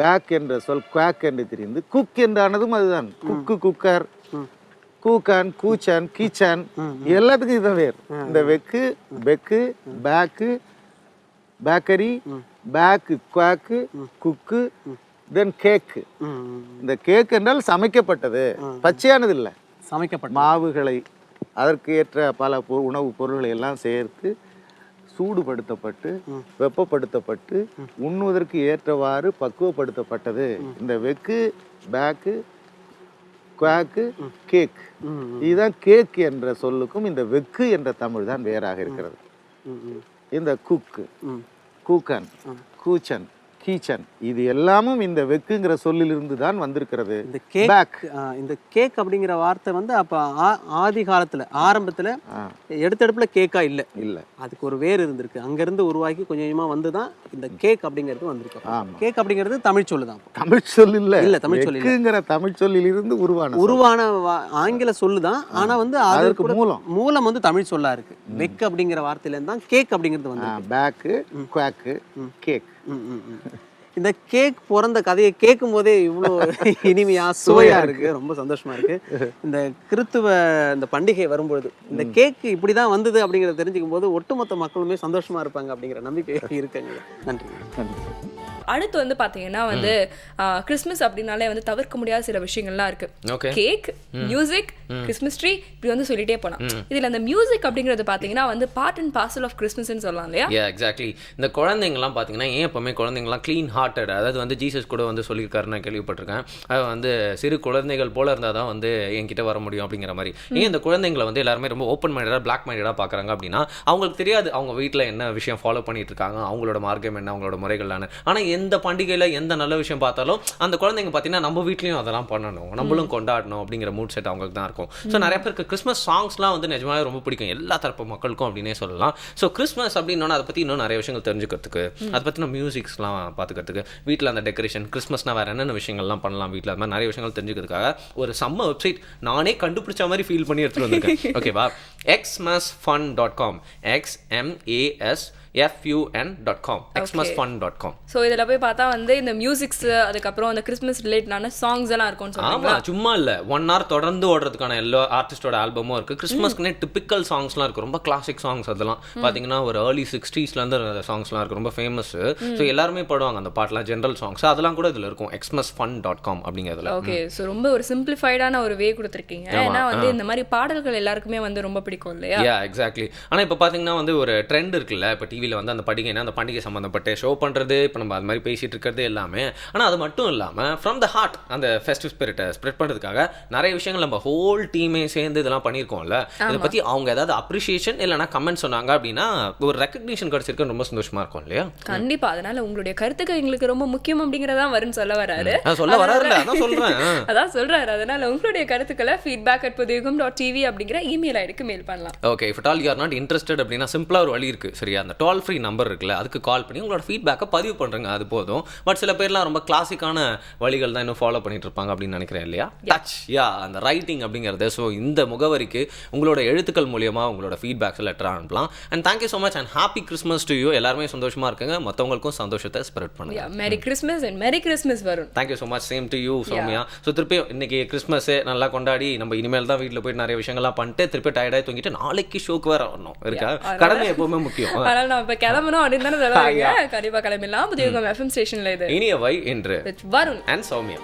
பேக் என்ற சொல் குவாக் என்று தெரிந்து குக் என்றானதும் அதுதான். குக்கு, குக்கர், கூக்கான், கூச்சான், கீச்சான், எல்லாத்துக்கும் இதுதான் வேறு. இந்த வெக்கு பெக்கு பேக்கு பேக்கரி பேக்கு குவாக்கு குக்கு தென் கேக்கு. இந்த கேக் என்றால் சமைக்கப்பட்டது, பச்சையானது இல்லை, சமைக்கப்பட்ட மாவுகளை அதற்கு ஏற்ற பல உணவுப் பொருள்களை எல்லாம் சேர்த்து சூடுபடுத்தப்பட்டு வெப்பப்படுத்தப்பட்டு உண்ணுவதற்கு ஏற்றவாறு பக்குவப்படுத்தப்பட்டது. இந்த வெக்கு பேக்கு குவாக்கு கேக், இதுதான் கேக் என்ற சொல்லுக்கும் இந்த வெக்கு என்ற தமிழ் தான் வேறாக இருக்கிறது. இந்த குக்கு, கூக்கன், கூச்சன், கீச்சன், இது எல்லாமும் இந்த வெக்குங்கிற சொல்லிலிருந்து தான் வந்திருக்கிறது. இந்த கேக், இந்த கேக் அப்படிங்கிற வார்த்தை வந்து அப்ப ஆதி காலத்துல ஆரம்பத்துல எடுத்தடுப்புல கேக்கா இல்ல, அதுக்கு ஒரு வேர் இருந்திருக்கு, அங்கிருந்து உருவாக்கி கொஞ்சம் கொஞ்சமா வந்துதான் இந்த கேக் அப்படிங்கிறது வந்திருக்கு. கேக் அப்படிங்கிறது தமிழ் சொல்லு தான், தமிழ் சொல் இல்ல தமிழ் சொல்லுங்கிற தமிழ் சொல்லிலிருந்து உருவான ஆங்கில சொல்லுதான். ஆனா வந்து அதற்கு மூலம் வந்து தமிழ் சொல்லா இருக்கு. வெக் அப்படிங்கிற வார்த்தையில இருந்தா கேக் அப்படிங்கிறது வந்து பேக்கு குவாக்கு கேக். இந்த கேக் பிறந்த கதையை கேட்கும் போதே இவ்வளோ இனிமையா சுவையா இருக்கு, ரொம்ப சந்தோஷமா இருக்கு. இந்த கிறித்துவ இந்த பண்டிகை வரும்பொழுது இந்த கேக் இப்படிதான் வந்தது அப்படிங்கிறத தெரிஞ்சுக்கும் போது ஒட்டுமொத்த மக்களுமே சந்தோஷமா இருப்பாங்க அப்படிங்கிற நம்பிக்கை இருக்குங்க. நன்றி. அடுத்து வந்து பாத்தீங்கன்னா வந்து கிறிஸ்மஸ் அப்படின்னாலே வந்து தவிர்க்க முடியாத சில விஷயங்கள்லாம் இருக்கு. கேக், மியூசிக், கிறிஸ்மஸ் ட்ரீ, இப்படி வந்து சொல்லிட்டே போலாம். இதுல அந்த மியூசிக் அப்படிங்கிறது பாத்தீங்கன்னா வந்து பார்ட் அண்ட் பார்சல் ஆஃப் கிறிஸ்மஸ்ன்னு சொல்லலாம் இல்லையா? எக்ஸாக்ட்லி. இந்த குழந்தைங்கலாம் பாத்தீங்கன்னா ஏன் எப்பவுமே குழந்தைங்கலாம் க்ளீன் ஹார்ட்டட், அதாவது வந்து ஜீசஸ் கூட வந்து சொல்லியிருக்காரு, நான் கேள்விப்பட்டிருக்கேன். அது வந்து சிறு குழந்தைகள் போல இருந்தால் தான் வந்து என்கிட்ட வர முடியும் அப்படிங்கிற மாதிரி. ஏன் இந்த குழந்தைங்களை வந்து எல்லாருமே ரொம்ப ஓப்பன் மைண்டடாக பிளாக் மைண்டடாக பார்க்குறாங்க அப்படின்னா, அவங்களுக்கு தெரியாது அவங்க வீட்டில் என்ன விஷயம் ஃபாலோ பண்ணிட்டு இருக்காங்க, அவங்களோட மார்க்கம் என்ன, அவங்களோட முறைகளான. ஆனால் எந்த பண்டிகையில் எந்த நல்ல விஷயம் பார்த்தாலும் அந்த குழந்தைங்க பார்த்தீங்கன்னா நம்ம வீட்லையும் அதெல்லாம் பண்ணணும், நம்மளும் கொண்டாடணும் அப்படிங்கிற மூட் செட் அவங்களுக்கு தான் இருக்கும். ஸோ நிறைய பேருக்கு கிறிஸ்மஸ் சாங்ஸ்லாம் வந்து நிஜமாவே ரொம்ப பிடிக்கும், எல்லா தரப்பு மக்களுக்கும் அப்படின்னே சொல்லலாம். ஸோ கிறிஸ்மஸ் அப்படின்னா அதை பற்றி இன்னும் நிறைய விஷயங்கள் தெரிஞ்சுக்கிறதுக்கு, அதை பற்றின மியூசிக்ஸ்லாம் பார்த்துக்கிறதுக்கு, வீட்டில் அந்த டெக்கரேஷன், கிறிஸ்மஸ்னால் வேறு என்னென்ன விஷயங்கள்லாம் பண்ணலாம் வீட்டில், அது மாதிரி நிறைய விஷயங்கள் தெரிஞ்சுக்கிறதுக்காக ஒரு செம்ம வெப்சைட் நானே கண்டுபிடிச்ச மாதிரி ஃபீல் பண்ணி எடுத்துகிட்டு வந்திருக்கேன். ஓகேவா? xmasfun.com, xmasfun.com, xmasfun.com. ஸோ இதில் போய் பார்த்தா வந்து இந்த மியூசிக்ஸ், அதுக்கப்புறம் அந்த கிறிஸ்மஸ் ரிலேட்டடான சாங்ஸ் எல்லாம் இருக்கும்னு சொல்லுவாங்க. ஆமாம், சும்மா இல்லை, 1 hour தொடர்ந்து ஓடுறதுக்கான எல்லா ஆர்டிஸ்டோட ஆல்பமும் இருக்குது. கிறிஸ்மஸ்க்குனே டிப்பிக்கல் சாங்ஸ்லாம் இருக்குது, ரொம்ப கிளாசிக் சாங்ஸ். அதெல்லாம் பார்த்தீங்கன்னா ஒரு ஏர்லி 60s சாங்ஸ்லாம் இருக்குது, ரொம்ப ஃபேமஸ். ஸோ எல்லாருமே பாடுவாங்க அந்த பாட்டெலாம், ஜென்ரல் சாங்ஸ், அதெல்லாம் கூட இதில் இருக்கும். xmasfun.com அப்படிங்கிறதுல. ஓகே, ஸோ ரொம்ப ஒரு சிம்பிளிஃபைடான ஒரு வே கொடுத்துருக்கீங்க. ஏன்னா வந்து இந்த மாதிரி பாடல்கள் எல்லாருக்குமே வந்து ரொம்ப பிடிக்கும் இல்லையா? எக்ஸாக்ட்லி. ஆனால் இப்போ பார்த்தீங்கன்னா வந்து ஒரு ட்ரெண்ட் இருக்குல்ல, இப்போ டிவியில் வந்து அந்த பண்டிகைனா அந்த பண்டிகை சம்மந்தப்பட்ட ஷோ பண்ணுறது, இப்போ நம்ம அது மாதிரி பேசிகிட்டு இருக்கிறது எல்லாமே. ஆனால் அது மட்டும் இல்லாமல் ஃப்ரம் த ஹார்ட் அந்த ஃபெஸ்டிவ் ஸ்பிரிட்டை ஸ்ப்ரெட் பண்ணுறதுக்காக நிறைய விஷயங்கள் நம்ம ஹோல் டீமே சேர்ந்து இதெல்லாம் பண்ணியிருக்கோம்ல. இதை பற்றி அவங்க ஏதாவது அப்ரிஷியேஷன் இல்லைனா கமெண்ட் சொன்னாங்க அப்படின்னா ஒரு ரெக்கக்னிஷன் கிடச்சிருக்கு, ரொம்ப சந்தோஷமாக இருக்கும் இல்லையா? கண்டிப்பாக. அதனால உங்களுடைய கருத்துக்கள் எங்களுக்கு ரொம்ப முக்கியம் அப்படிங்கிறதான் வரும்னு சொல்ல வராரு. அதான் சொல்றாரு. அதனால உங்களுடைய கருத்துக்களை feedback@pudhiyugam.tv அப்படிங்கிற இமெயில் ஐடிக்கு மெயில் பண்ணலாம். Okay, if all you are not interested அப்படின்னா சிம்பிளா ஒரு வழி இருக்கு, சரியா? அந்த டோல் ஃப்ரீ நம்பர் இருக்குல்ல, அதுக்கு கால் பண்ணி உங்களோட ஃபீட்பேக்கை பதிவு பண்ணுறங்க, அது போதும். பட் சில பேர்லாம் ரொம்ப கிளாசிக்கான வழிகள் தான் இன்னும் ஃபாலோ பண்ணிட்டு இருப்பாங்க அப்படின்னு நினைக்கிறேன் இல்லையா? டச் அந்த ரைட்டிங் அப்படிங்கிறது. ஸோ இந்த முகவரிக்கு உங்களோட எழுத்துக்கள் மூலியமாக உங்களோட ஃபீட்பேக்ஸ் லெட்டர் அனுப்பலாம். And thank you so much and happy Christmas to you. எல்லாருமே சந்தோஷமா இருக்குங்க, மற்றவங்களுக்கும் சந்தோஷத்தை ஸ்ப்ரெட் பண்ணுங்க. Merry Christmas and merry Christmas வரும். Thank you so much. Same to you Soumya. So திருப்பி இன்னைக்கு கிறிஸ்மஸ் நல்லா கொண்டாடி நம்ம இனிமேல் தான் வீட்டில் போயிட்டு நிறைய விஷயங்கள்லாம் பண்ணிட்டு திருப்பி டயர்டாகி தூங்கிட்டு நாளைக்கு ஷோக்கு வேற வரணும் இருக்கா? கடமை எப்பவுமே முக்கியம். அதனால நான் இப்போ கிளம்பணும் அப்படின்னு தானே சொல்லுவாங்க. கண்டிப்பாக கிளம்பிடலாம். புதிய FM ஸ்டேஷன்ல இது இனியவை என்று வருண் அண்ட் சௌமியா.